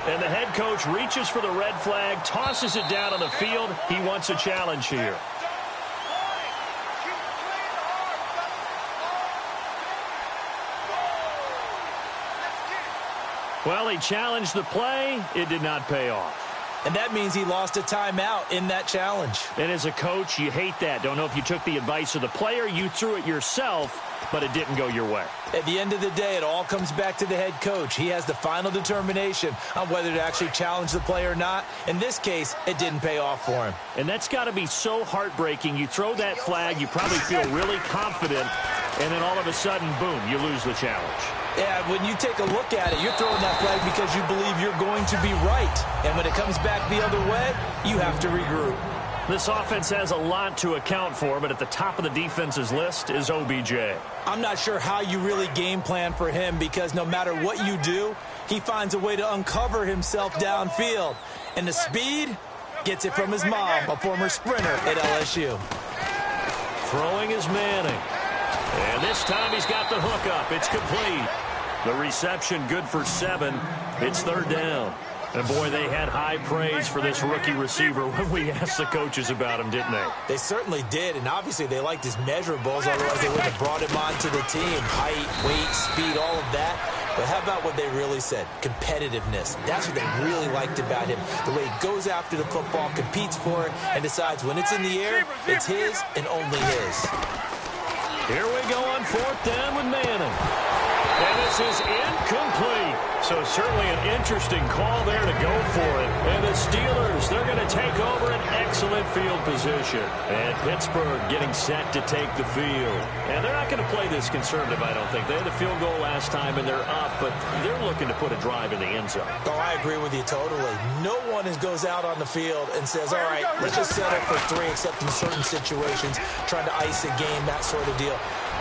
And the head coach reaches for the red flag, tosses it down on the field. He wants a challenge here. Well, he challenged the play. It did not pay off. And that means he lost a timeout in that challenge. And as a coach, you hate that. Don't know if you took the advice of the player, you threw it yourself, but it didn't go your way. At the end of the day, it all comes back to the head coach. He has the final determination on whether to actually challenge the play or not. In this case, it didn't pay off for him. And that's got to be so heartbreaking. You throw that flag, you probably feel really confident, and then all of a sudden, boom, you lose the challenge. Yeah, when you take a look at it, you're throwing that flag because you believe you're going to be right. And when it comes back the other way, you have to regroup. This offense has a lot to account for, but at the top of the defense's list is OBJ. I'm not sure how you really game plan for him because no matter what you do, he finds a way to uncover himself downfield. And the speed gets it from his mom, a former sprinter at LSU. Throwing is Manning. And this time he's got the hook up. It's complete. The reception good for 7. It's third down. And, boy, they had high praise for this rookie receiver when we asked the coaches about him, didn't they? They certainly did, and obviously they liked his measurables, otherwise they wouldn't have brought him onto the team. Height, weight, speed, all of that. But how about what they really said? Competitiveness. That's what they really liked about him. The way he goes after the football, competes for it, and decides when it's in the air, it's his and only his. Here we go on fourth down with Manning. And this is incomplete. So certainly an interesting call there to go for it. And the Steelers, they're going to take over an excellent field position. And Pittsburgh getting set to take the field. And they're not going to play this conservative, I don't think. They had the field goal last time, and they're up, but they're looking to put a drive in the end zone. Oh, I agree with you totally. No one goes out on the field and says, all right, let's just settle for 3, except in certain situations, trying to ice a game, that sort of deal.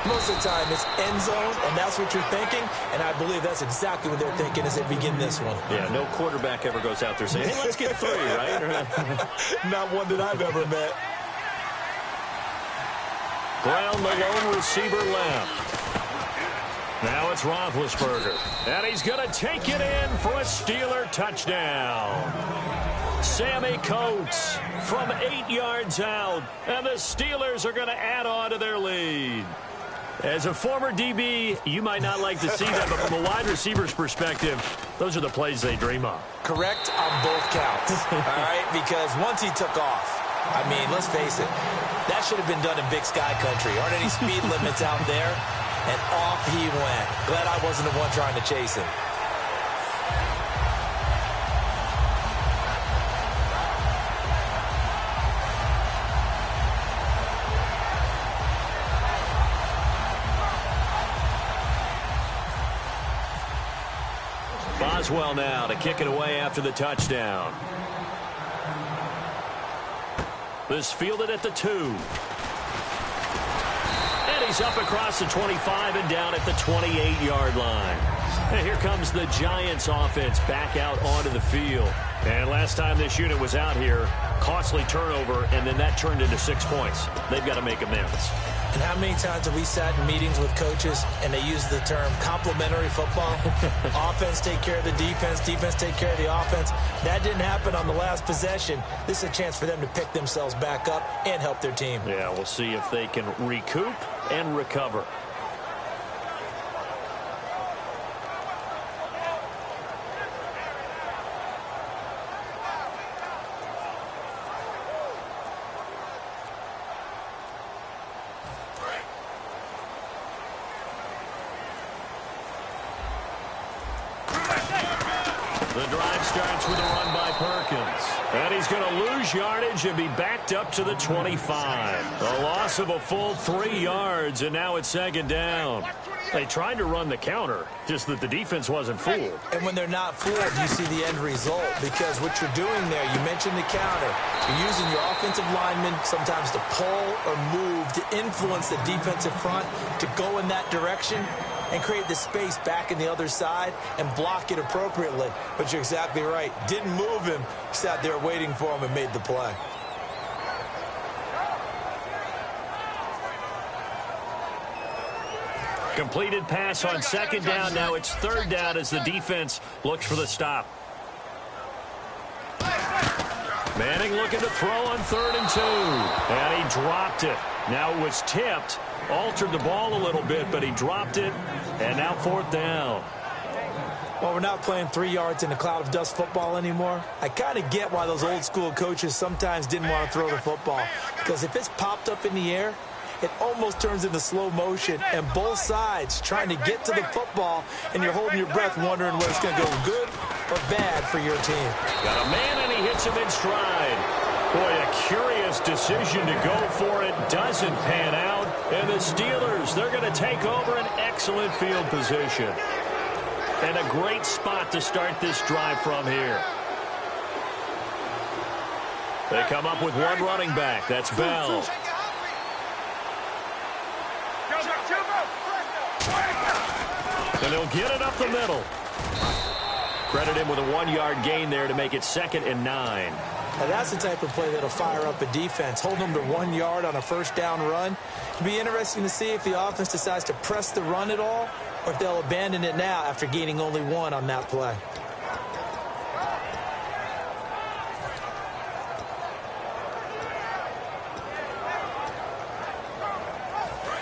Most of the time, it's end zone, and that's what you're thinking, and I believe that's exactly what they're thinking as they begin this one. Yeah, no quarterback ever goes out there saying, hey, let's get 3, right? Not one that I've ever met. Brown, the lone receiver left. Now it's Roethlisberger, and he's going to take it in for a Steeler touchdown. Sammy Coates from 8 yards out, and the Steelers are going to add on to their lead. As a former DB, you might not like to see that, but from a wide receiver's perspective, those are the plays they dream of. Correct on both counts, all right? Because once he took off, I mean, let's face it, that should have been done in Big Sky Country. Aren't any speed limits out there? And off he went. Glad I wasn't the one trying to chase him. Boswell now to kick it away after the touchdown. This fielded at the 2. And he's up across the 25 and down at the 28-yard line. And here comes the Giants offense back out onto the field. And last time this unit was out here, costly turnover, and then that turned into 6 points. They've got to make amends. And how many times have we sat in meetings with coaches and they use the term complementary football? Offense take care of the defense, defense take care of the offense. That didn't happen on the last possession. This is a chance for them to pick themselves back up and help their team. Yeah, we'll see if they can recoup and recover. The drive starts with a run by Perkins. And he's going to lose yardage and be backed up to the 25. A loss of a full 3 yards, and now it's second down. They tried to run the counter, just that the defense wasn't fooled. And when they're not fooled, you see the end result. Because what you're doing there, you mentioned the counter. You're using your offensive linemen sometimes to pull or move to influence the defensive front to go in that direction and create the space back in the other side and block it appropriately. But you're exactly right. Didn't move him. Sat there waiting for him and made the play. Completed pass on second down. Now it's third down as the defense looks for the stop. Manning looking to throw on 3rd and 2. And he dropped it. Now it was tipped. Altered the ball a little bit, but he dropped it. And now 4th down. Well, we're not playing 3 yards in a cloud of dust football anymore. I kind of get why those old school coaches sometimes didn't want to throw the football. Because if it's popped up in the air, it almost turns into slow motion, and both sides trying to get to the football, and you're holding your breath wondering whether it's going to go good or bad for your team. Got a man, and he hits him in stride. Boy, a curious decision to go for it. Doesn't pan out. And the Steelers, they're going to take over an excellent field position. And a great spot to start this drive from here. They come up with one running back. That's Bell. And he'll get it up the middle. Credit him with a 1-yard gain there to make it 2nd and 9. Now that's the type of play that'll fire up a defense. Hold them to 1 yard on a first down run. It'll be interesting to see if the offense decides to press the run at all, or if they'll abandon it now after gaining only 1 on that play.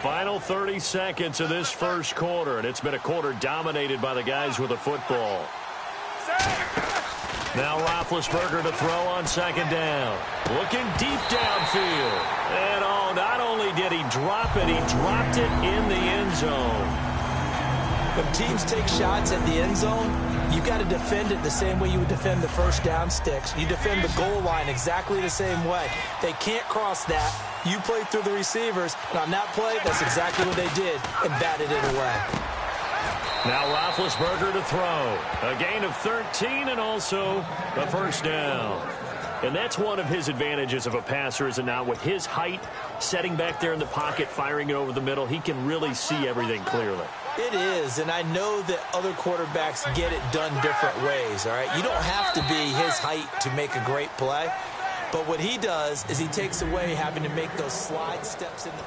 Final 30 seconds of this first quarter, and it's been a quarter dominated by the guys with the football. Now Roethlisberger to throw on 2nd down. Looking deep downfield. And not only did he drop it, he dropped it in the end zone. When teams take shots at the end zone, you got to defend it the same way you would defend the first down sticks. You defend the goal line exactly the same way. They can't cross that. You play through the receivers, and on that play, that's exactly what they did, and batted it away. Now Roethlisberger to throw. A gain of 13 and also a first down. And that's one of his advantages of a passer, is it not? With his height, setting back there in the pocket, firing it over the middle, he can really see everything clearly. It is, and I know that other quarterbacks get it done different ways, all right? You don't have to be his height to make a great play, but what he does is he takes away having to make those slide steps in the...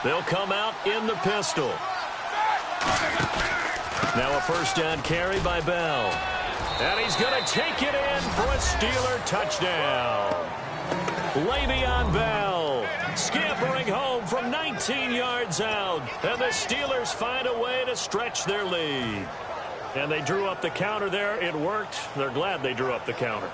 They'll come out in the pistol. Now a first down carry by Bell. And he's going to take it in for a Steeler touchdown. Le'Veon Bell scampering home from 19 yards out. And the Steelers find a way to stretch their lead. And they drew up the counter there. It worked. They're glad they drew up the counter.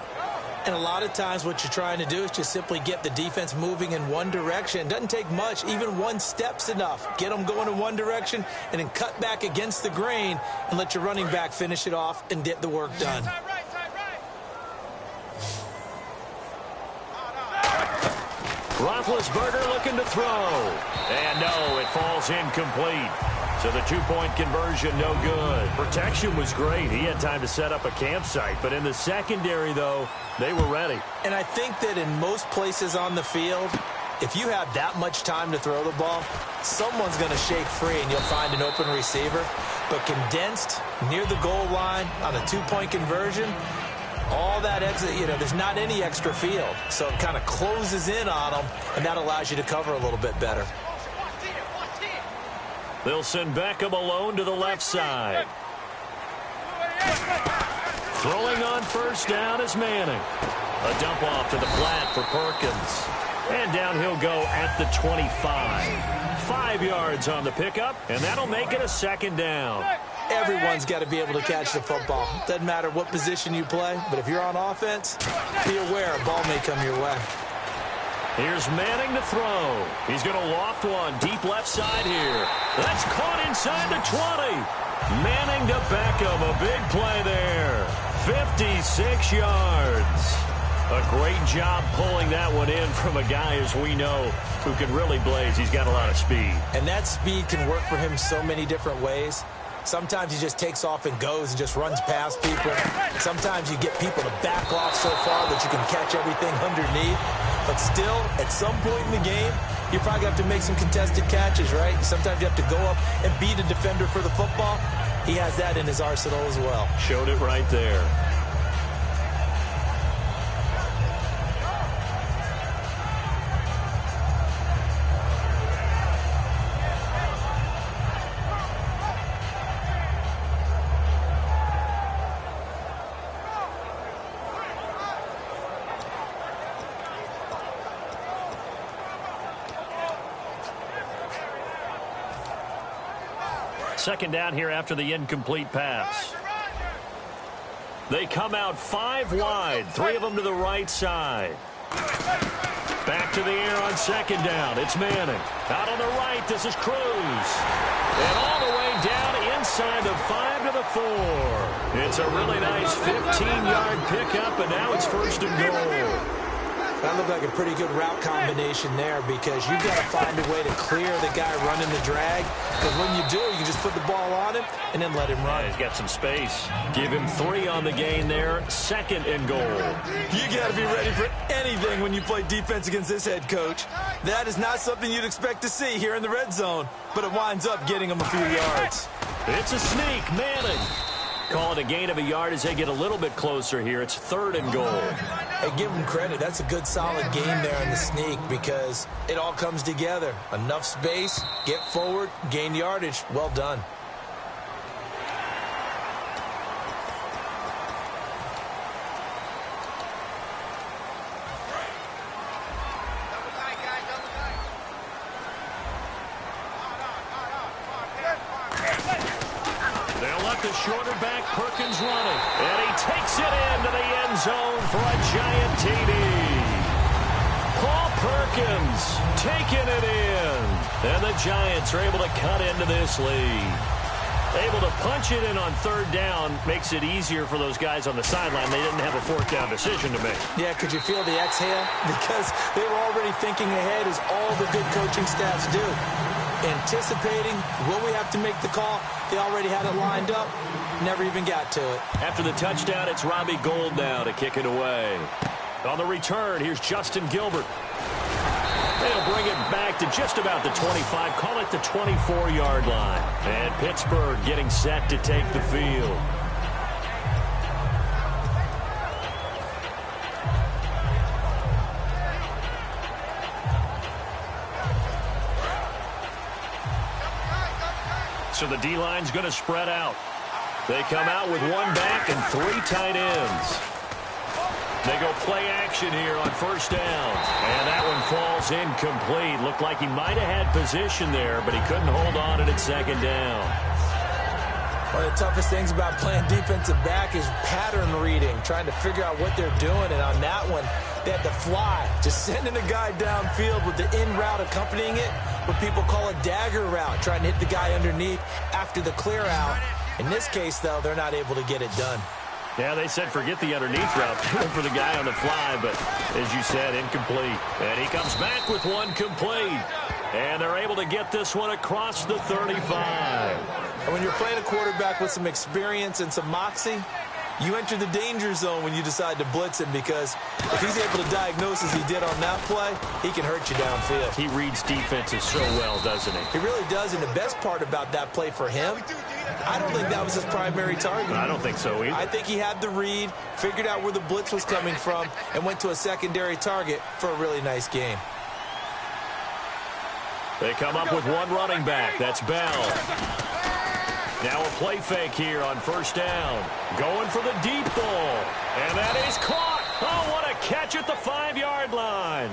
And a lot of times what you're trying to do is just simply get the defense moving in one direction. It doesn't take much. Even one step's enough. Get them going in one direction and then cut back against the grain and let your running back finish it off and get the work done. Roethlisberger looking to throw. And no, it falls incomplete. So the two-point conversion, no good. Protection was great. He had time to set up a campsite. But in the secondary, though, they were ready. And I think that in most places on the field, if you have that much time to throw the ball, someone's going to shake free and you'll find an open receiver. But condensed, near the goal line, on a two-point conversion, all that exit, there's not any extra field. So it kind of closes in on them, and that allows you to cover a little bit better. They'll send Beckham alone to the left side. Throwing on first down is Manning. A dump off to the flat for Perkins. And down he'll go at the 25. 5 yards on the pickup, and that'll make it a second down. Everyone's got to be able to catch the football. Doesn't matter what position you play, but if you're on offense, be aware a ball may come your way. Here's Manning to throw. He's going to loft one deep left side here. That's caught inside the 20. Manning to Beckham. A big play there. 56 yards. A great job pulling that one in from a guy, as we know, who can really blaze. He's got a lot of speed. And that speed can work for him so many different ways. Sometimes he just takes off and goes and just runs past people. Sometimes you get people to back off so far that you can catch everything underneath. But still, at some point in the game, you probably have to make some contested catches, right? Sometimes you have to go up and beat a defender for the football. He has that in his arsenal as well. Showed it right there. Second down here after the incomplete pass. They come out 5 wide, 3 of them to the right side. Back to the air on second down. It's Manning. Out on the right, this is Cruz. And all the way down inside the 5 to the 4. It's a really nice 15-yard pickup, and now it's first and goal. That looked like a pretty good route combination there because you've got to find a way to clear the guy running the drag. Because when you do, you can just put the ball on him and then let him run. Yeah, he's got some space. Give him 3 on the gain there. Second and goal. You got to be ready for anything when you play defense against this head coach. That is not something you'd expect to see here in the red zone, but it winds up getting him a few yards. It's a sneak. Manning. Call it a gain of a yard as they get a little bit closer here. It's third and goal. Hey, give him credit. That's a good, solid game there in the sneak because it all comes together. Enough space, get forward, gain yardage. Well done. The shorter back, Perkins running. And he takes it into the end zone for a giant TD. Paul Perkins taking it in. And the Giants are able to cut into this lead. Able to punch it in on third down makes it easier for those guys on the sideline. They didn't have a fourth down decision to make. Yeah, could you feel the exhale? Because they were already thinking ahead as all the good coaching staffs do. Anticipating, will we have to make the call? They already had it lined up, never even got to it. After the touchdown, it's Robbie Gould now to kick it away. On the return, here's Justin Gilbert. They'll bring it back to just about the 25, call it the 24-yard line. And Pittsburgh getting set to take the field. So the D-line's going to spread out. They come out with 1 back and 3 tight ends. They go play action here on first down. And that one falls incomplete. Looked like he might have had position there, but he couldn't hold on at second down. One of the toughest things about playing defensive back is pattern reading, trying to figure out what they're doing. And on that one, they had to fly, just sending a guy downfield with the in route accompanying it, what people call a dagger route, trying to hit the guy underneath after the clear out. In this case, though, they're not able to get it done. Yeah, they said forget the underneath route for the guy on the fly, but as you said, incomplete. And he comes back with one complete. And they're able to get this one across the 35. And when you're playing a quarterback with some experience and some moxie, you enter the danger zone when you decide to blitz him because if he's able to diagnose as he did on that play, he can hurt you downfield. He reads defenses so well, doesn't he? He really does, and the best part about that play for him, I don't think that was his primary target. I don't think so either. I think he had the read, figured out where the blitz was coming from, and went to a secondary target for a really nice game. They come up with 1 running back. That's Bell. Now a play fake here on first down. Going for the deep ball. And that is caught. Oh, what a catch at the 5-yard line.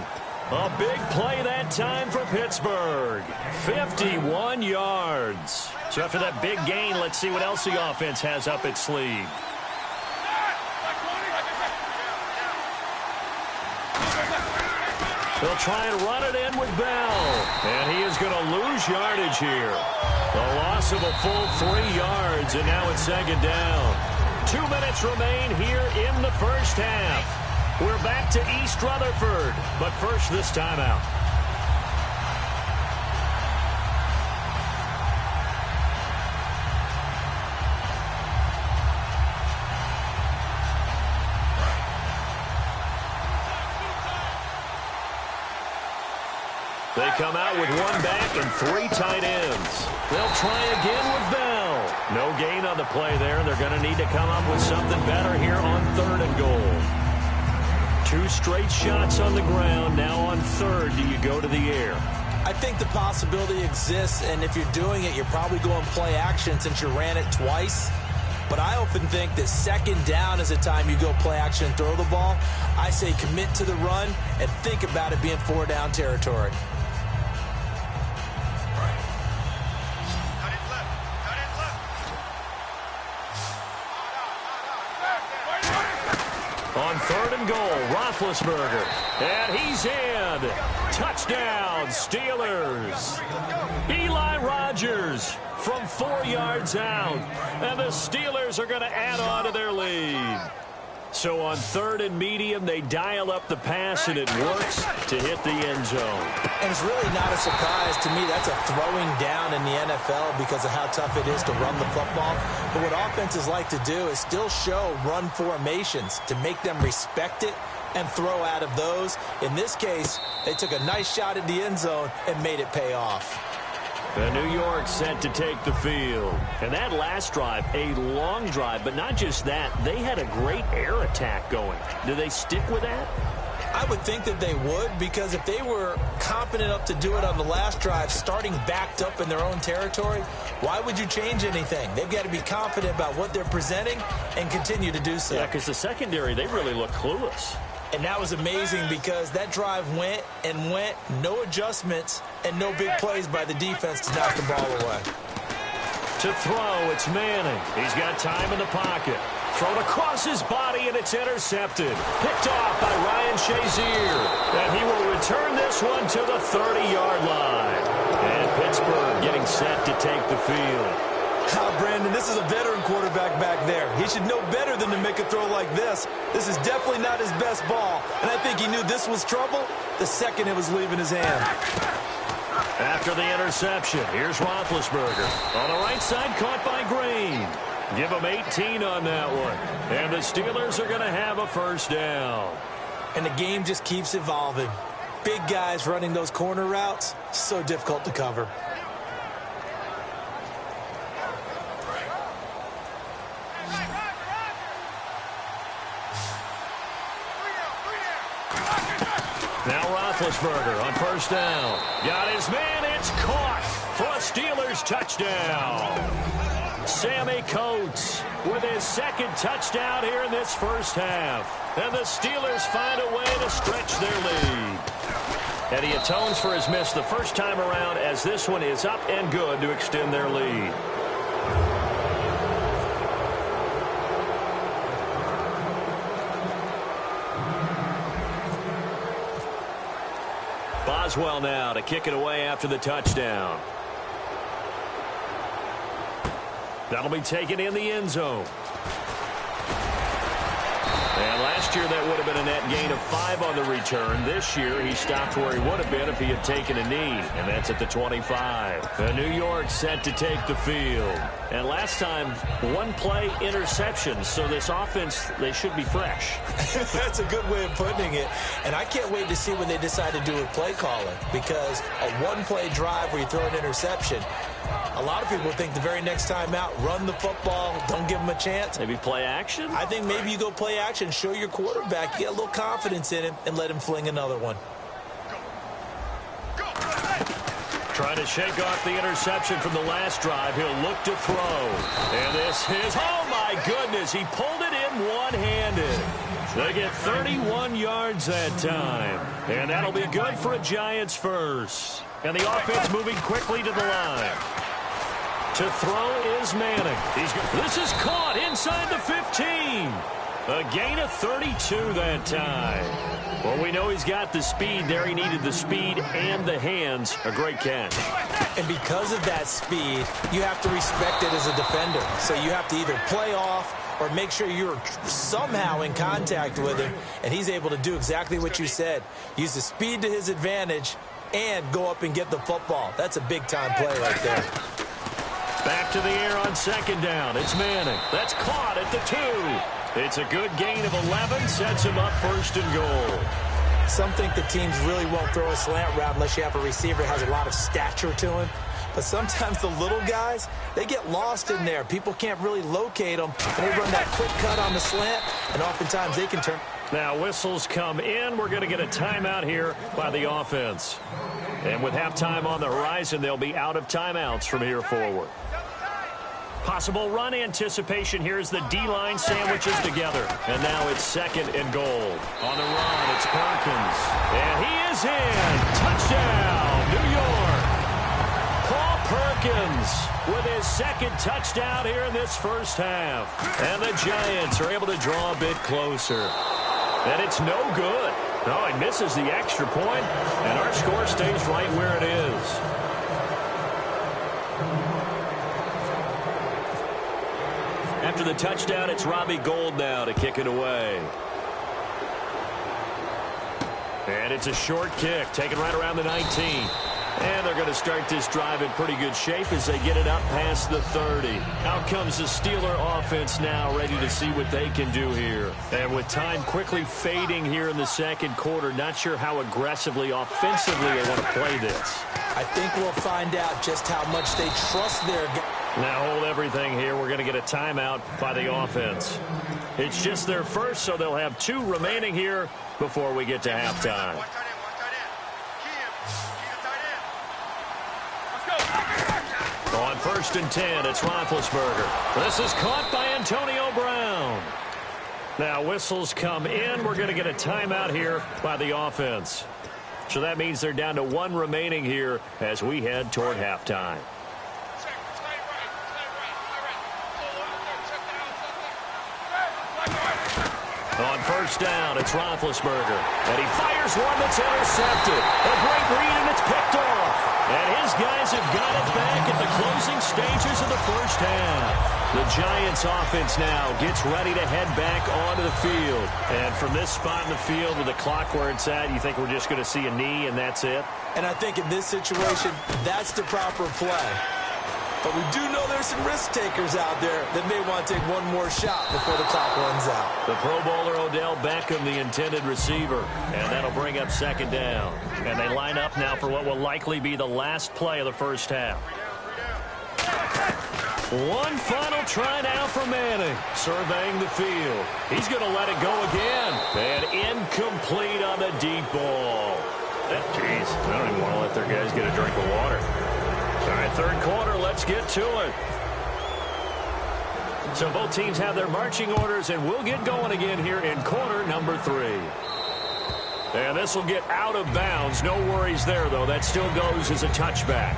A big play that time for Pittsburgh. 51 yards. So after that big gain, let's see what else the offense has up its sleeve. They'll try and run it in with Bell. And he is going to lose yardage here. A loss of a full 3 yards, and now it's second down. 2 minutes remain here in the first half. We're back to East Rutherford, but first this timeout. They come out with 1 back and 3 tight ends. They'll try again with Bell. No gain on the play there, and they're going to need to come up with something better here on third and goal. 2 straight shots on the ground. Now on third, do you go to the air? I think the possibility exists, and if you're doing it, you're probably going play action since you ran it twice. But I often think that second down is a time you go play action and throw the ball. I say commit to the run and think about it being 4-down territory. On 3rd and goal, Roethlisberger. And he's in. Touchdown, Steelers. Eli Rogers from 4 yards out. And the Steelers are going to add on to their lead. So on 3rd and medium, they dial up the pass, and it works to hit the end zone. And it's really not a surprise to me. That's a throwing down in the NFL because of how tough it is to run the football. But what offenses like to do is still show run formations to make them respect it and throw out of those. In this case, they took a nice shot at the end zone and made it pay off. The New York set to take the field. And that last drive, a long drive, but not just that. They had a great air attack going. Do they stick with that? I would think that they would, because if they were confident enough to do it on the last drive, starting backed up in their own territory, why would you change anything? They've got to be confident about what they're presenting and continue to do so. Yeah, because the secondary, they really look clueless. And that was amazing because that drive went and went, no adjustments, and no big plays by the defense to knock the ball away. To throw, it's Manning. He's got time in the pocket. Thrown across his body, and it's intercepted. Picked off by Ryan Shazier. And he will return this one to the 30-yard line. And Pittsburgh getting set to take the field. Brandon, this is a veteran quarterback back there. He should know better than to make a throw like this. This is definitely not his best ball, and I think he knew this was trouble the second it was leaving his hand. After the interception, here's Roethlisberger. On the right side, caught by Green. Give him 18 on that one. And the Steelers are going to have a first down. And the game just keeps evolving. Big guys running those corner routes, so difficult to cover. Now Roethlisberger on first down. Got his man. It's caught for a Steelers touchdown. Sammy Coates with his second touchdown here in this first half. And the Steelers find a way to stretch their lead. And he atones for his miss the first time around, as this one is up and good to extend their lead. Boswell now to kick it away after the touchdown. That'll be taken in the end zone. And last year that would have been a net gain of 5 on the return. This year he stopped where he would have been if he had taken a knee, and that's at the 25. The New York set to take the field. And last time, 1-play interception, so this offense, they should be fresh. That's a good way of putting it. And I can't wait to see what they decide to do with play calling, because a 1-play drive where you throw an interception, a lot of people think the very next time out, run the football, don't give them a chance. Maybe play action? I think maybe you go play action, show your quarterback, get a little confidence in him, and let him fling another one. Trying to shake off the interception from the last drive. He'll look to throw. And this is, oh my goodness, he pulled it in one-handed. They get 31 yards that time. And that'll be good for a Giants first. And the offense moving quickly to the line. To throw is Manning. This is caught inside the 15. A gain of 32 that time. Well, we know he's got the speed there. He needed the speed and the hands. A great catch. And because of that speed, you have to respect it as a defender. So you have to either play off or make sure you're somehow in contact with him. And he's able to do exactly what you said. Use the speed to his advantage and go up and get the football. That's a big-time play right there. Back to the air on second down. It's Manning. That's caught at the 2. It's a good gain of 11. Sets him up first and goal. Some think the teams really won't throw a slant route unless you have a receiver that has a lot of stature to him. But sometimes the little guys, they get lost in there. People can't really locate them. And they run that quick cut on the slant, and oftentimes they can turn. Now whistles come in. We're going to get a timeout here by the offense. And with halftime on the horizon, they'll be out of timeouts from here forward. Possible run anticipation. Here's the D-line sandwiches together. And now it's second and goal. On the run, it's Perkins. And he is in. Touchdown, New York. Paul Perkins with his second touchdown here in this first half. And the Giants are able to draw a bit closer. And it's no good. Oh, he misses the extra point, and our score stays right where it is. After the touchdown, it's Robbie Gould now to kick it away. And it's a short kick, taken right around the 19. And they're going to start this drive in pretty good shape as they get it up past the 30. Out comes the Steeler offense now, ready to see what they can do here. And with time quickly fading here in the second quarter, not sure how aggressively, offensively they want to play this. I think we'll find out just how much they trust their guys. Now hold everything here. We're going to get a timeout by the offense. It's just their first, so they'll have 2 remaining here before we get to halftime. On 1st and 10, it's Roethlisberger. This is caught by Antonio Brown. Now whistles come in. We're going to get a timeout here by the offense. So that means they're down to 1 remaining here as we head toward halftime. On 1st down, it's Roethlisberger. And he fires one that's intercepted. A great read, and it's picked off. And his guys have got it back at the closing stages of the first half. The Giants offense now gets ready to head back onto the field. And from this spot in the field with the clock where it's at, you think we're just going to see a knee and that's it? And I think in this situation, that's the proper play. But we do know there's some risk takers out there that may want to take one more shot before the clock runs out. The Pro Bowler Odell Beckham, the intended receiver. And that'll bring up 2nd down. And they line up now for what will likely be the last play of the first half. One final try now for Manning, surveying the field. He's going to let it go again. And incomplete on the deep ball. Jeez, I don't even want to let their guys get a drink of water. All right, 3rd quarter, let's get to it. So both teams have their marching orders, and we'll get going again here in quarter number 3. And this will get out of bounds. No worries there, though. That still goes as a touchback.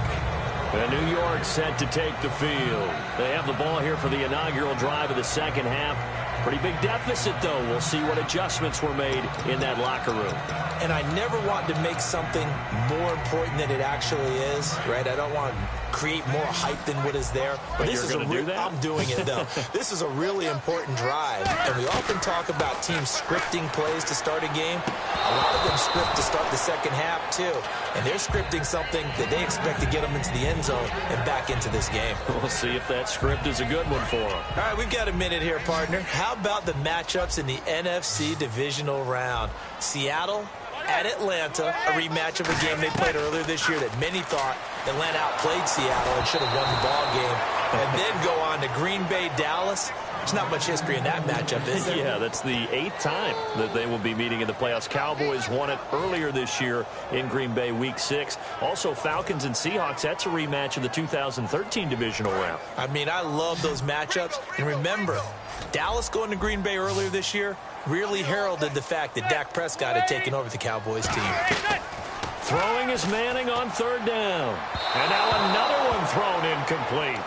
And New York set to take the field. They have the ball here for the inaugural drive of the second half. Pretty big deficit, though. We'll see what adjustments were made in that locker room. And I never want to make something more important than it actually is, right? I don't want to create more hype than what is there. But this is do that? I'm doing it, though. This is a really important drive. And we often talk about teams scripting plays to start a game. A lot of them script to start the second half, too. And they're scripting something that they expect to get them into the end zone and back into this game. We'll see if that script is a good one for them. All right, we've got a minute here, partner. How about the matchups in the NFC divisional round? Seattle at Atlanta, a rematch of a game they played earlier this year that many thought Atlanta outplayed Seattle and should have won the ball game. And then go on to Green Bay, Dallas. There's not much history in that matchup, is there? Yeah, that's the 8th time that they will be meeting in the playoffs. Cowboys won it earlier this year in Green Bay, Week 6. Also, Falcons and Seahawks, that's a rematch of the 2013 divisional round. I mean, I love those matchups. And remember, Dallas going to Green Bay earlier this year really heralded the fact that Dak Prescott had taken over the Cowboys team. Throwing is Manning on 3rd down. And now another one thrown incomplete.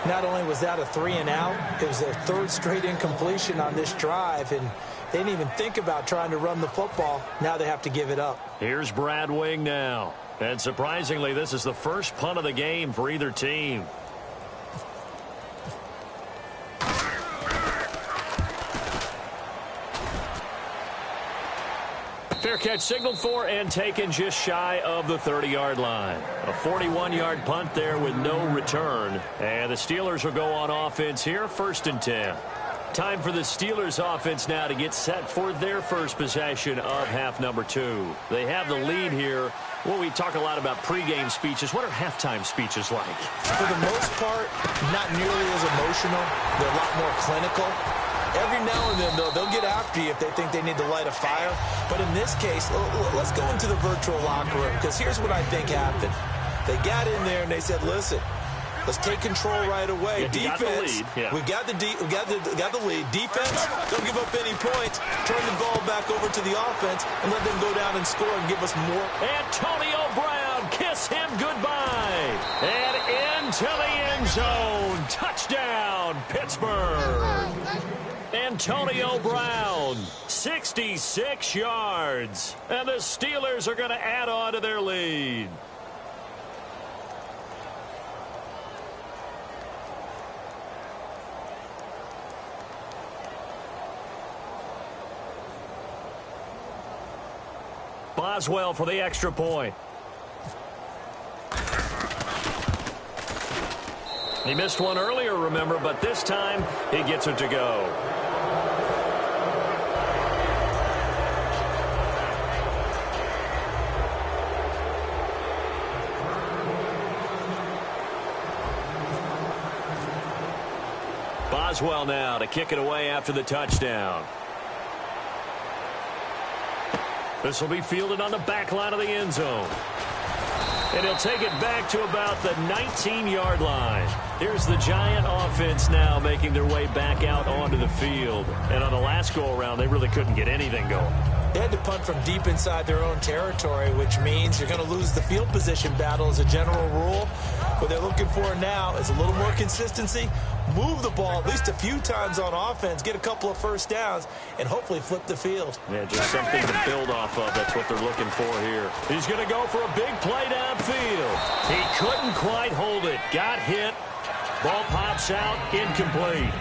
Not only was that a 3-and-out, it was their 3rd straight incompletion on this drive, and they didn't even think about trying to run the football. Now they have to give it up. Here's Brad Wing now. And surprisingly, this is the first punt of the game for either team. Fair catch signaled for and taken just shy of the 30-yard line. A 41-yard punt there with no return. And the Steelers will go on offense here, 1st and 10. Time for the Steelers offense now to get set for their first possession of half number 2. They have the lead here. Well, we talk a lot about pregame speeches. What are halftime speeches like? For the most part, not nearly as emotional. They're a lot more clinical. Every now and then, though, they'll get after you if they think they need to light a fire. But in this case, let's go into the virtual locker room, because here's what I think happened. They got in there and they said, listen, let's take control right away. Yeah, defense, we got the lead. Defense, don't give up any points. Turn the ball back over to the offense and let them go down and score and give us more. Antonio Brown, kiss him goodbye. And into the end zone. Touchdown, Pittsburgh. Antonio Brown, 66 yards. And the Steelers are going to add on to their lead. Boswell for the extra point. He missed one earlier, remember, but this time he gets it to go. Boswell now to kick it away after the touchdown. This will be fielded on the back line of the end zone. And he'll take it back to about the 19-yard line. Here's the Giant offense now making their way back out onto the field. And on the last go-around, they really couldn't get anything going. They had to punt from deep inside their own territory, which means you're going to lose the field position battle as a general rule. What they're looking for now is a little more consistency, move the ball at least a few times on offense, get a couple of first downs, and hopefully flip the field. Yeah, just something to build off of. That's what they're looking for here. He's going to go for a big play downfield. He couldn't quite hold it. Got hit. Ball pops out. Incomplete.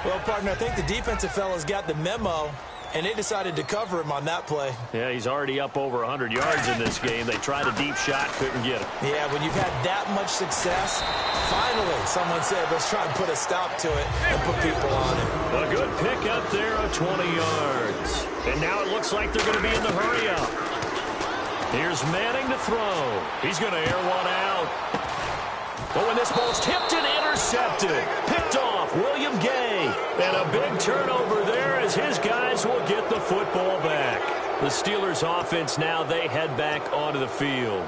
Well, partner, I think the defensive fellas got the memo, and they decided to cover him on that play. Yeah, he's already up over 100 yards in this game. They tried a deep shot, couldn't get it. Yeah, when you've had that much success, finally someone said, let's try and put a stop to it and put people on him. A good pick up there of 20 yards. And now it looks like they're going to be in the hurry up. Here's Manning to throw. He's going to air one out. Oh, and this ball's tipped and intercepted. Picked off William Gay. And a big turnover there as his guys will get the football back. The Steelers offense now, they head back onto the field.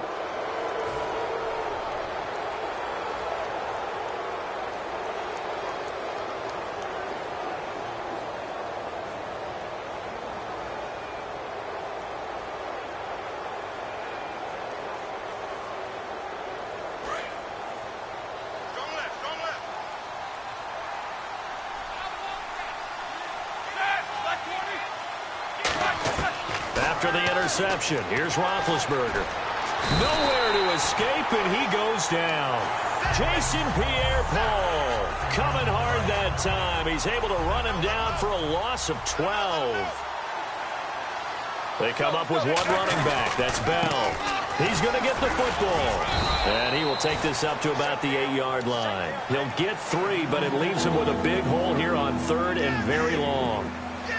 After the interception, here's Roethlisberger. Nowhere to escape, and he goes down. Jason Pierre-Paul coming hard that time. He's able to run him down for a loss of 12. They come up with one running back. That's Bell. He's going to get the football. And he will take this up to about the 8-yard line. He'll get 3, but it leaves him with a big hole here on 3rd and very long.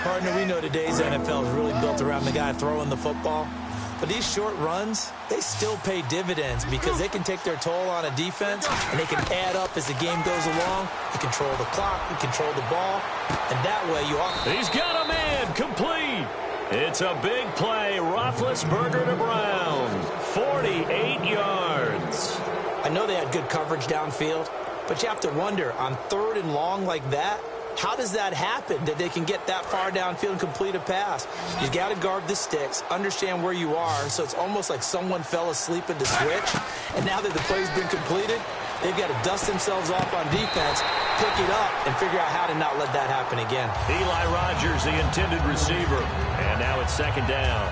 Partner, we know today's NFL is really built around the guy throwing the football. But these short runs, they still pay dividends because they can take their toll on a defense, and they can add up as the game goes along. You control the clock, you control the ball, and that way you are. He's got a man, complete. It's a big play. Roethlisberger to Brown, 48 yards. I know they had good coverage downfield, but you have to wonder, on 3rd and long like that, how does that happen, that they can get that far downfield and complete a pass? You got to guard the sticks, understand where you are, so it's almost like someone fell asleep at the switch, and now that the play's been completed, they've got to dust themselves off on defense, pick it up, and figure out how to not let that happen again. Eli Rogers, the intended receiver, and now it's 2nd down.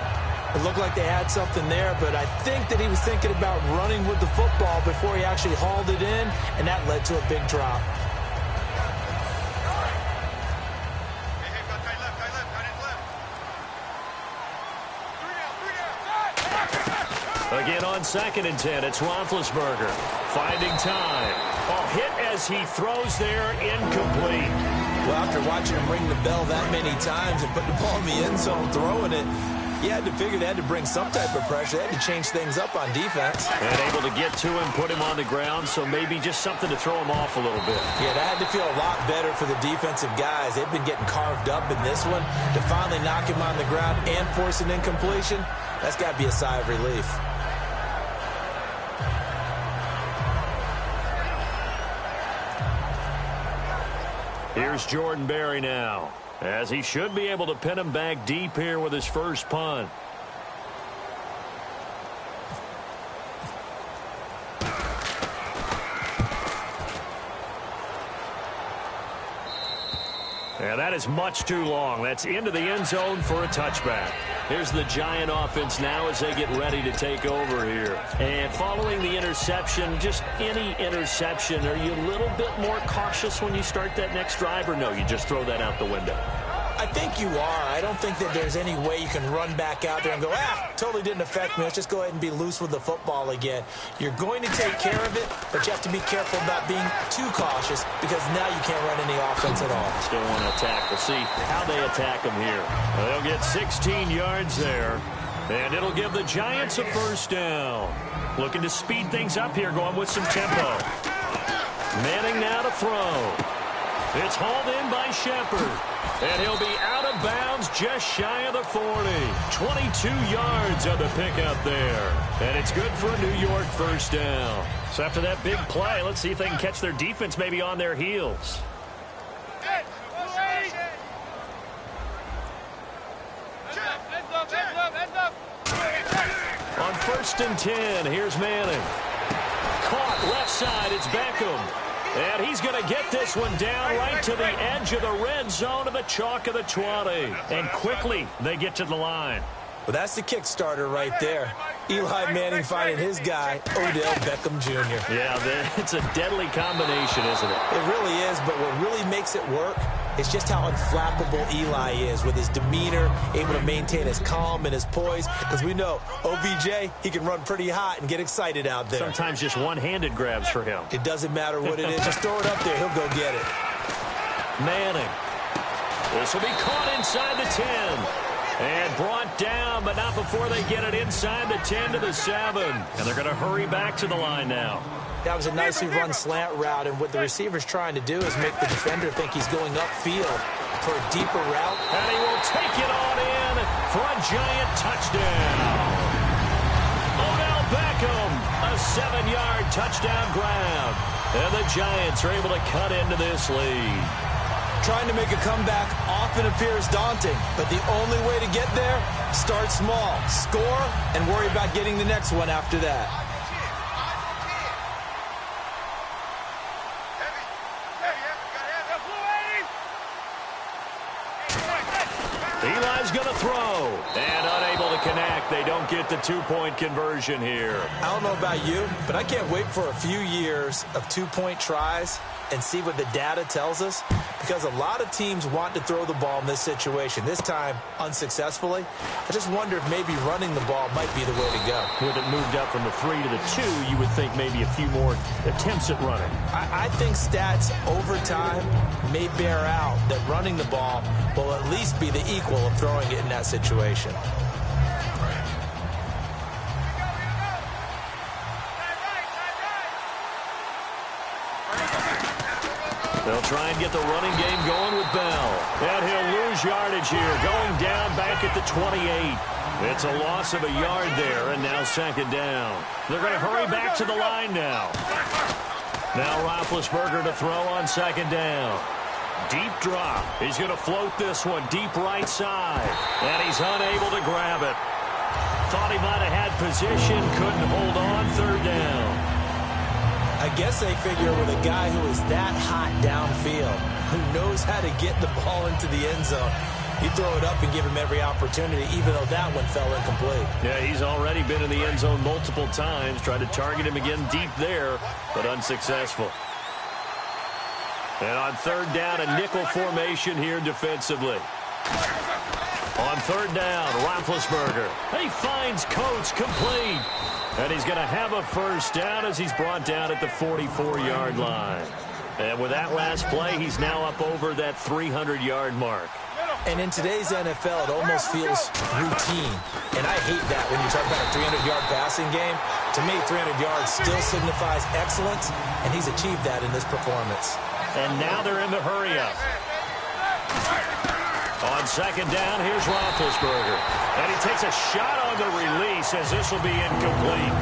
It looked like they had something there, but I think that he was thinking about running with the football before he actually hauled it in, and that led to a big drop. Again on 2nd and 10, it's Roethlisberger finding time. A hit as he throws there, incomplete. Well, after watching him ring the bell that many times and put the ball in the end zone, throwing it, you had to figure they had to bring some type of pressure. They had to change things up on defense. And able to get to him, put him on the ground, so maybe just something to throw him off a little bit. Yeah, that had to feel a lot better for the defensive guys. They've been getting carved up in this one. To finally knock him on the ground and force an incompletion, that's got to be a sigh of relief. Here's Jordan Berry now, as he should be able to pin him back deep here with his first punt. Yeah, that is much too long. That's into the end zone for a touchback. Here's the Giant offense now as they get ready to take over here. And following the interception, just any interception, are you a little bit more cautious when you start that next drive, or no, you just throw that out the window? I think you are. I don't think that there's any way you can run back out there and go, totally didn't affect me. Let's just go ahead and be loose with the football again. You're going to take care of it, but you have to be careful about being too cautious because now you can't run any offense at all. Still want to attack. We'll see how they attack them here. They'll get 16 yards there, and it'll give the Giants a first down. Looking to speed things up here, going with some tempo. Manning now to throw. It's hauled in by Shepard. And he'll be out of bounds just shy of the 40. 22 yards on the pickup there. And it's good for a New York first down. So after that big play, let's see if they can catch their defense maybe on their heels. On 1st and 10, here's Manning. Caught left side, it's Beckham. And he's going to get this one down right to the edge of the red zone of the chalk of the 20. And quickly, they get to the line. Well, that's the kick starter right there. Eli Manning finding his guy, Odell Beckham Jr. Yeah, it's a deadly combination, isn't it? It really is, but what really makes it work is just how unflappable Eli is with his demeanor, able to maintain his calm and his poise. Because we know OBJ, he can run pretty hot and get excited out there. Sometimes just one-handed grabs for him. It doesn't matter what it is. Just throw it up there. He'll go get it. Manning. This will be caught inside the 10. And brought down, but not before they get it inside the 10 to the 7. And they're going to hurry back to the line now. That was a nicely run slant route, and what the receiver's trying to do is make the defender think he's going upfield for a deeper route. And he will take it on in for a Giant touchdown. Odell Beckham, a 7-yard touchdown grab. And the Giants are able to cut into this lead. Trying to make a comeback often appears daunting, but the only way to get there, start small, score, and worry about getting the next one after that. Eli's going to throw, and unable to connect. They don't get the 2-point conversion here. I don't know about you, but I can't wait for a few years of 2-point tries and see what the data tells us, because a lot of teams want to throw the ball in this situation, this time unsuccessfully. I just wonder if maybe running the ball might be the way to go. With it moved up from the 3 to the 2, you would think maybe a few more attempts at running. I think stats over time may bear out that running the ball will at least be the equal of throwing it in that situation. They'll try and get the running game going with Bell. And he'll lose yardage here, going down back at the 28. It's a loss of a yard there, and now 2nd down. They're going to hurry back to the line now. Now Roethlisberger to throw on 2nd down. Deep drop. He's going to float this one deep right side. And he's unable to grab it. Thought he might have had position, couldn't hold on. 3rd down. I guess they figure with a guy who is that hot downfield, who knows how to get the ball into the end zone, you throw it up and give him every opportunity, even though that one fell incomplete. Yeah, he's already been in the end zone multiple times, tried to target him again deep there, but unsuccessful. And on 3rd down, a nickel formation here defensively. On 3rd down, Roethlisberger. He finds Coates complete. And he's going to have a first down as he's brought down at the 44-yard line. And with that last play, he's now up over that 300-yard mark. And in today's NFL, it almost feels routine. And I hate that when you talk about a 300-yard passing game. To me, 300 yards still signifies excellence, and he's achieved that in this performance. And now they're in the hurry-up. On 2nd down, here's Roethlisberger. And he takes a shot on the release as this will be incomplete.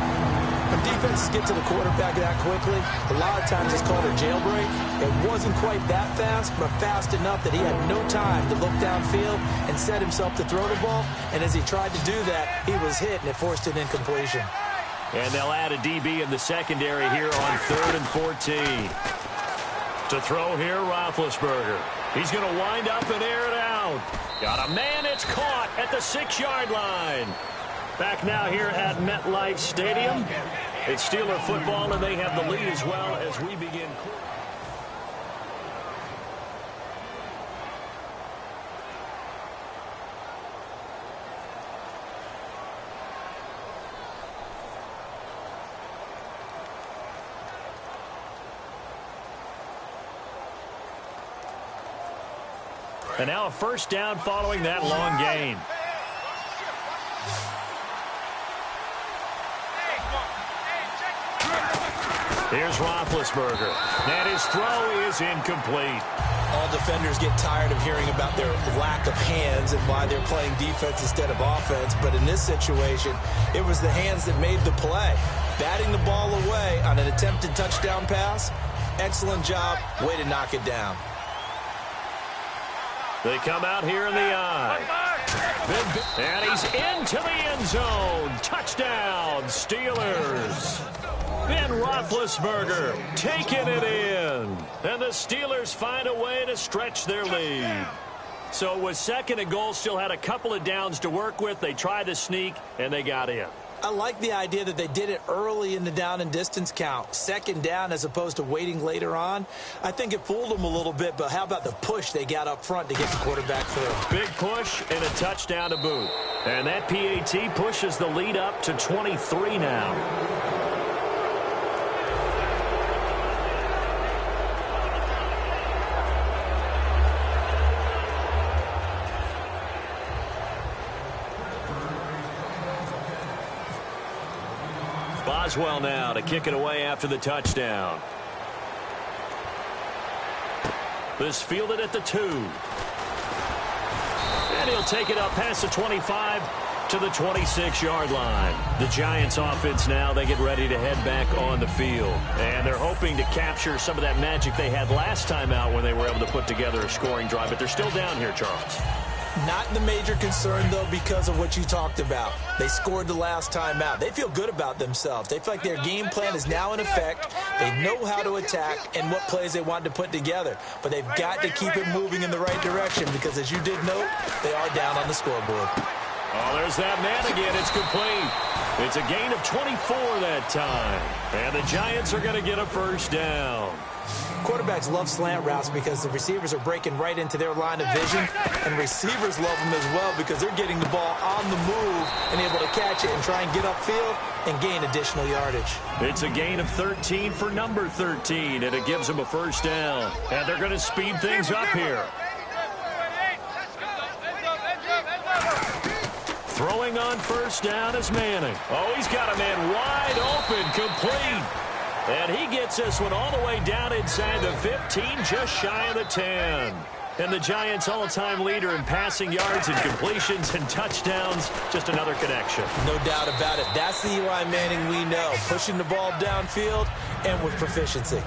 When defenses get to the quarterback that quickly, a lot of times it's called a jailbreak. It wasn't quite that fast, but fast enough that he had no time to look downfield and set himself to throw the ball. And as he tried to do that, he was hit, and it forced an incompletion. And they'll add a DB in the secondary here on 3rd and 14. To throw here, Roethlisberger. He's going to wind up and air it out. Got a man. It's caught at the 6-yard line. Back now here at MetLife Stadium. It's Steeler football, and they have the lead as well as we begin. And now a first down following that long gain. Here's Roethlisberger. And his throw is incomplete. All defenders get tired of hearing about their lack of hands and why they're playing defense instead of offense. But in this situation, it was the hands that made the play. Batting the ball away on an attempted touchdown pass. Excellent job. Way to knock it down. They come out here in the eye. And he's into the end zone. Touchdown, Steelers. Ben Roethlisberger taking it in. And the Steelers find a way to stretch their lead. So it was 2nd and goal, still had a couple of downs to work with. They tried to sneak, and they got in. I like the idea that they did it early in the down and distance count. 2nd down as opposed to waiting later on. I think it fooled them a little bit, but how about the push they got up front to get the quarterback through? Big push and a touchdown to boot. And that PAT pushes the lead up to 23 now. Boswell now to kick it away after the touchdown. This fielded at the 2. And he'll take it up past the 25 to the 26-yard line. The Giants offense now, they get ready to head back on the field. And they're hoping to capture some of that magic they had last time out when they were able to put together a scoring drive. But they're still down here, Charles. Not the major concern, though, because of what you talked about. They scored the last time out. They feel good about themselves. They feel like their game plan is now in effect. They know how to attack and what plays they want to put together. But they've got to keep it moving in the right direction because, as you did note, they are down on the scoreboard. Oh, there's that man again. It's complete. It's a gain of 24 that time. And the Giants are going to get a first down. Quarterbacks love slant routes because the receivers are breaking right into their line of vision, and receivers love them as well because they're getting the ball on the move and able to catch it and try and get upfield and gain additional yardage. It's a gain of 13 for number 13, and it gives them a first down. And they're going to speed things up here. Throwing on first down is Manning. Oh, he's got a man wide open, complete. And he gets this one all the way down inside the 15, just shy of the 10. And the Giants' all-time leader in passing yards and completions and touchdowns, just another connection. No doubt about it. That's the Eli Manning we know, pushing the ball downfield and with proficiency.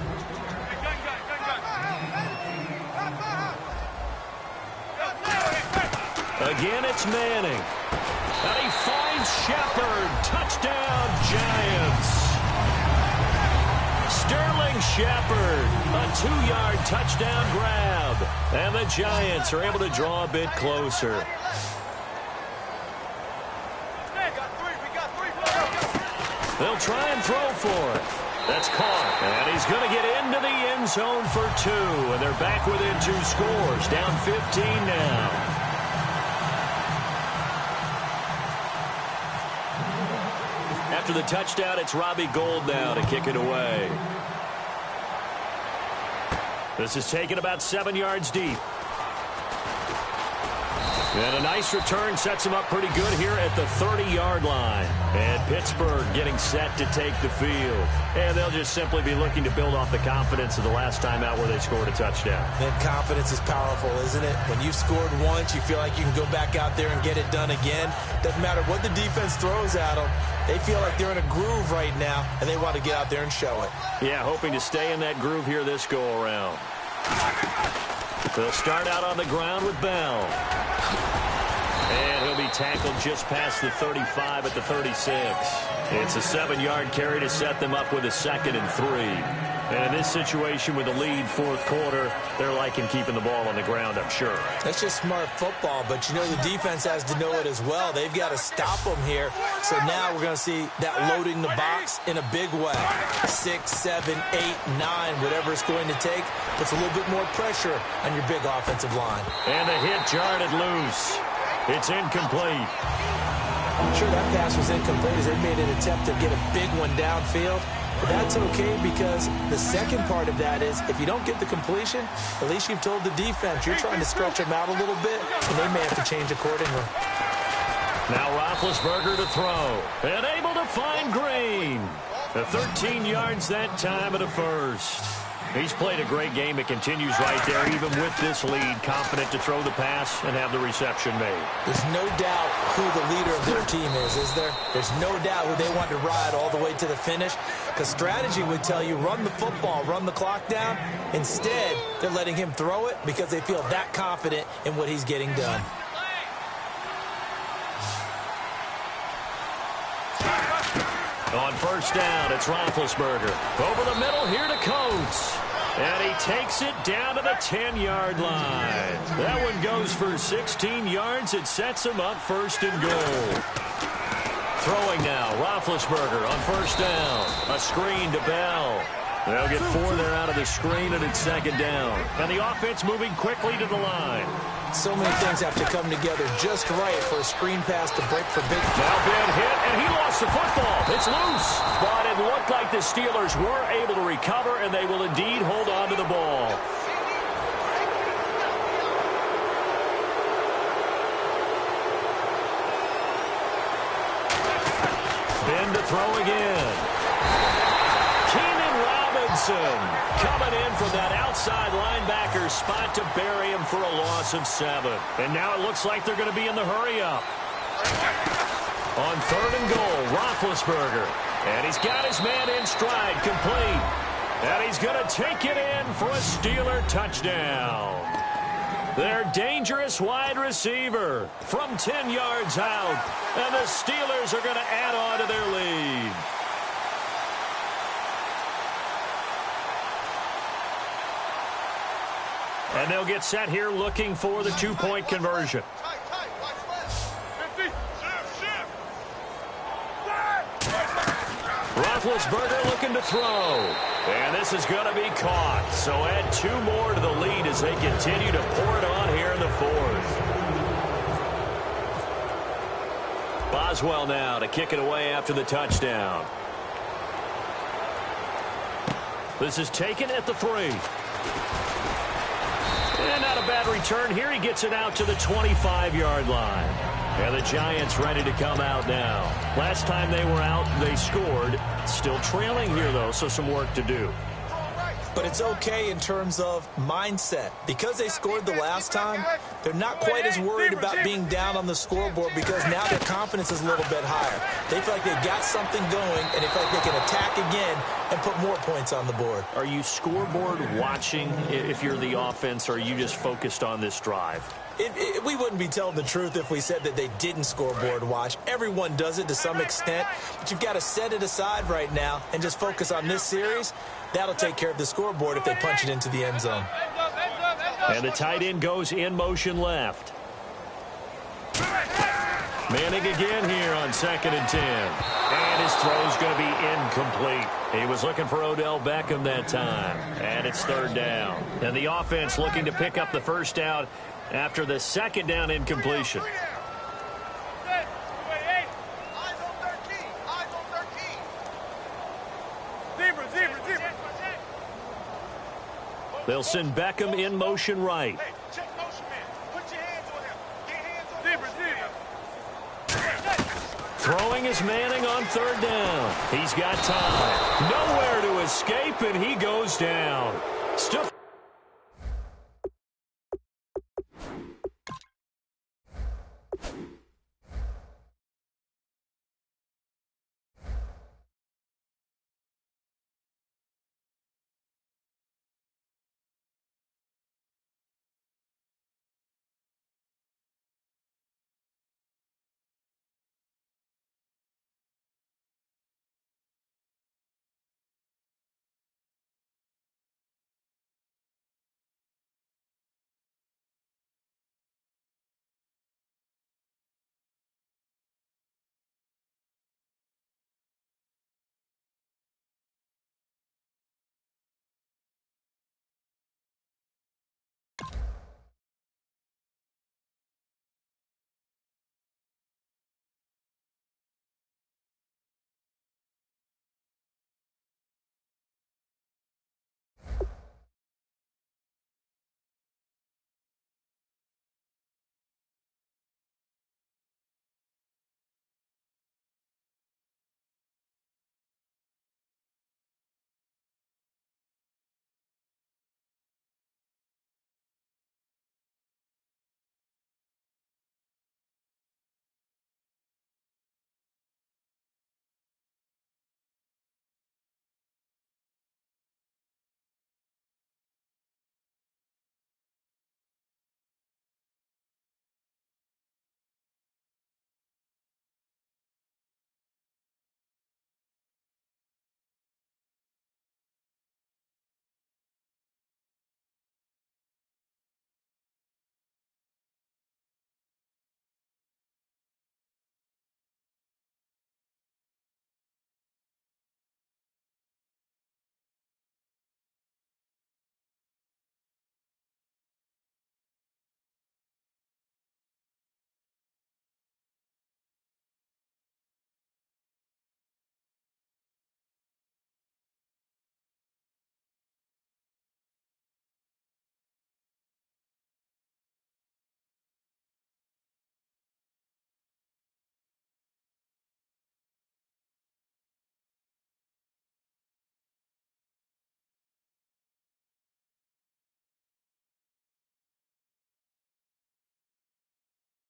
Again, it's Manning. And he finds Shepard. Touchdown, Giants. Sterling Shepard, a 2-yard touchdown grab. And the Giants are able to draw a bit closer. They'll try and throw for it. That's caught. And he's going to get into the end zone for 2. And they're back within 2 scores. Down 15 now. After the touchdown, it's Robbie Gould now to kick it away. This is taken about 7 yards deep. And a nice return sets him up pretty good here at the 30-yard line. And Pittsburgh getting set to take the field. And they'll just simply be looking to build off the confidence of the last time out where they scored a touchdown. And confidence is powerful, isn't it? When you've scored once, you feel like you can go back out there and get it done again. Doesn't matter what the defense throws at them. They feel like they're in a groove right now, and they want to get out there and show it. Yeah, hoping to stay in that groove here this go-around. They'll start out on the ground with Bell. And he'll be tackled just past the 35 at the 36. It's a 7-yard carry to set them up with a 2nd and 3. And in this situation with the lead fourth quarter, they're liking keeping the ball on the ground, I'm sure. That's just smart football, but you know the defense has to know it as well. They've got to stop them here. So now we're going to see that loading the box in a big way. 6, 7, 8, 9, whatever it's going to take, puts a little bit more pressure on your big offensive line. And the hit jarred it loose. It's incomplete. I'm sure that pass was incomplete as they made an attempt to get a big one downfield. But that's okay because the second part of that is if you don't get the completion, at least you've told the defense you're trying to stretch them out a little bit, and they may have to change accordingly. Now Roethlisberger to throw. And able to find Green. The 13 yards that time of the first. He's played a great game. It continues right there, even with this lead, confident to throw the pass and have the reception made. There's no doubt who the leader of their team is there? There's no doubt who they want to ride all the way to the finish. Because strategy would tell you, run the football, run the clock down. Instead, they're letting him throw it because they feel that confident in what he's getting done. On first down, it's Roethlisberger. Over the middle here to Coates. And he takes it down to the 10-yard line. That one goes for 16 yards. It sets him up 1st and goal. Throwing now, Roethlisberger on first down. A screen to Bell. They'll get 4 there out of the screen, and it's 2nd down. And the offense moving quickly to the line. So many things have to come together just right for a screen pass to break for big. Now big hit, and he lost the football. It's loose. But it looked like the Steelers were able to recover, and they will indeed hold on to the ball. Ben to throw again. Coming in from that outside linebacker spot to bury him for a loss of 7. And now it looks like they're going to be in the hurry-up. On 3rd and goal, Roethlisberger. And he's got his man in stride, complete. And he's going to take it in for a Steeler touchdown. Their dangerous wide receiver from 10 yards out. And the Steelers are going to add on to their lead. And they'll get set here looking for the 2-point conversion. Roethlisberger looking to throw. And this is going to be caught. So add 2 more to the lead as they continue to pour it on here in the 4th. Boswell now to kick it away after the touchdown. This is taken at the 3. And not a bad return here. He gets it out to the 25-yard line. And the Giants ready to come out now. Last time they were out, they scored. Still trailing here, though, so some work to do. But it's okay in terms of mindset. Because they scored the last time, they're not quite as worried about being down on the scoreboard because now their confidence is a little bit higher. They feel like they've got something going, and they feel like they can attack again and put more points on the board. Are you scoreboard watching if you're the offense, or are you just focused on this drive? We wouldn't be telling the truth if we said that they didn't scoreboard watch. Everyone does it to some extent, but you've got to set it aside right now and just focus on this series. That'll take care of the scoreboard if they punch it into the end zone. And the tight end goes in motion left. Manning again here on 2nd and 10. And his throw's going to be incomplete. He was looking for Odell Beckham that time. And it's 3rd down. And the offense looking to pick up the first down after the 2nd down incompletion. They'll send Beckham in motion right. Throwing is Manning on 3rd down. He's got time. Nowhere to escape, and he goes down. Still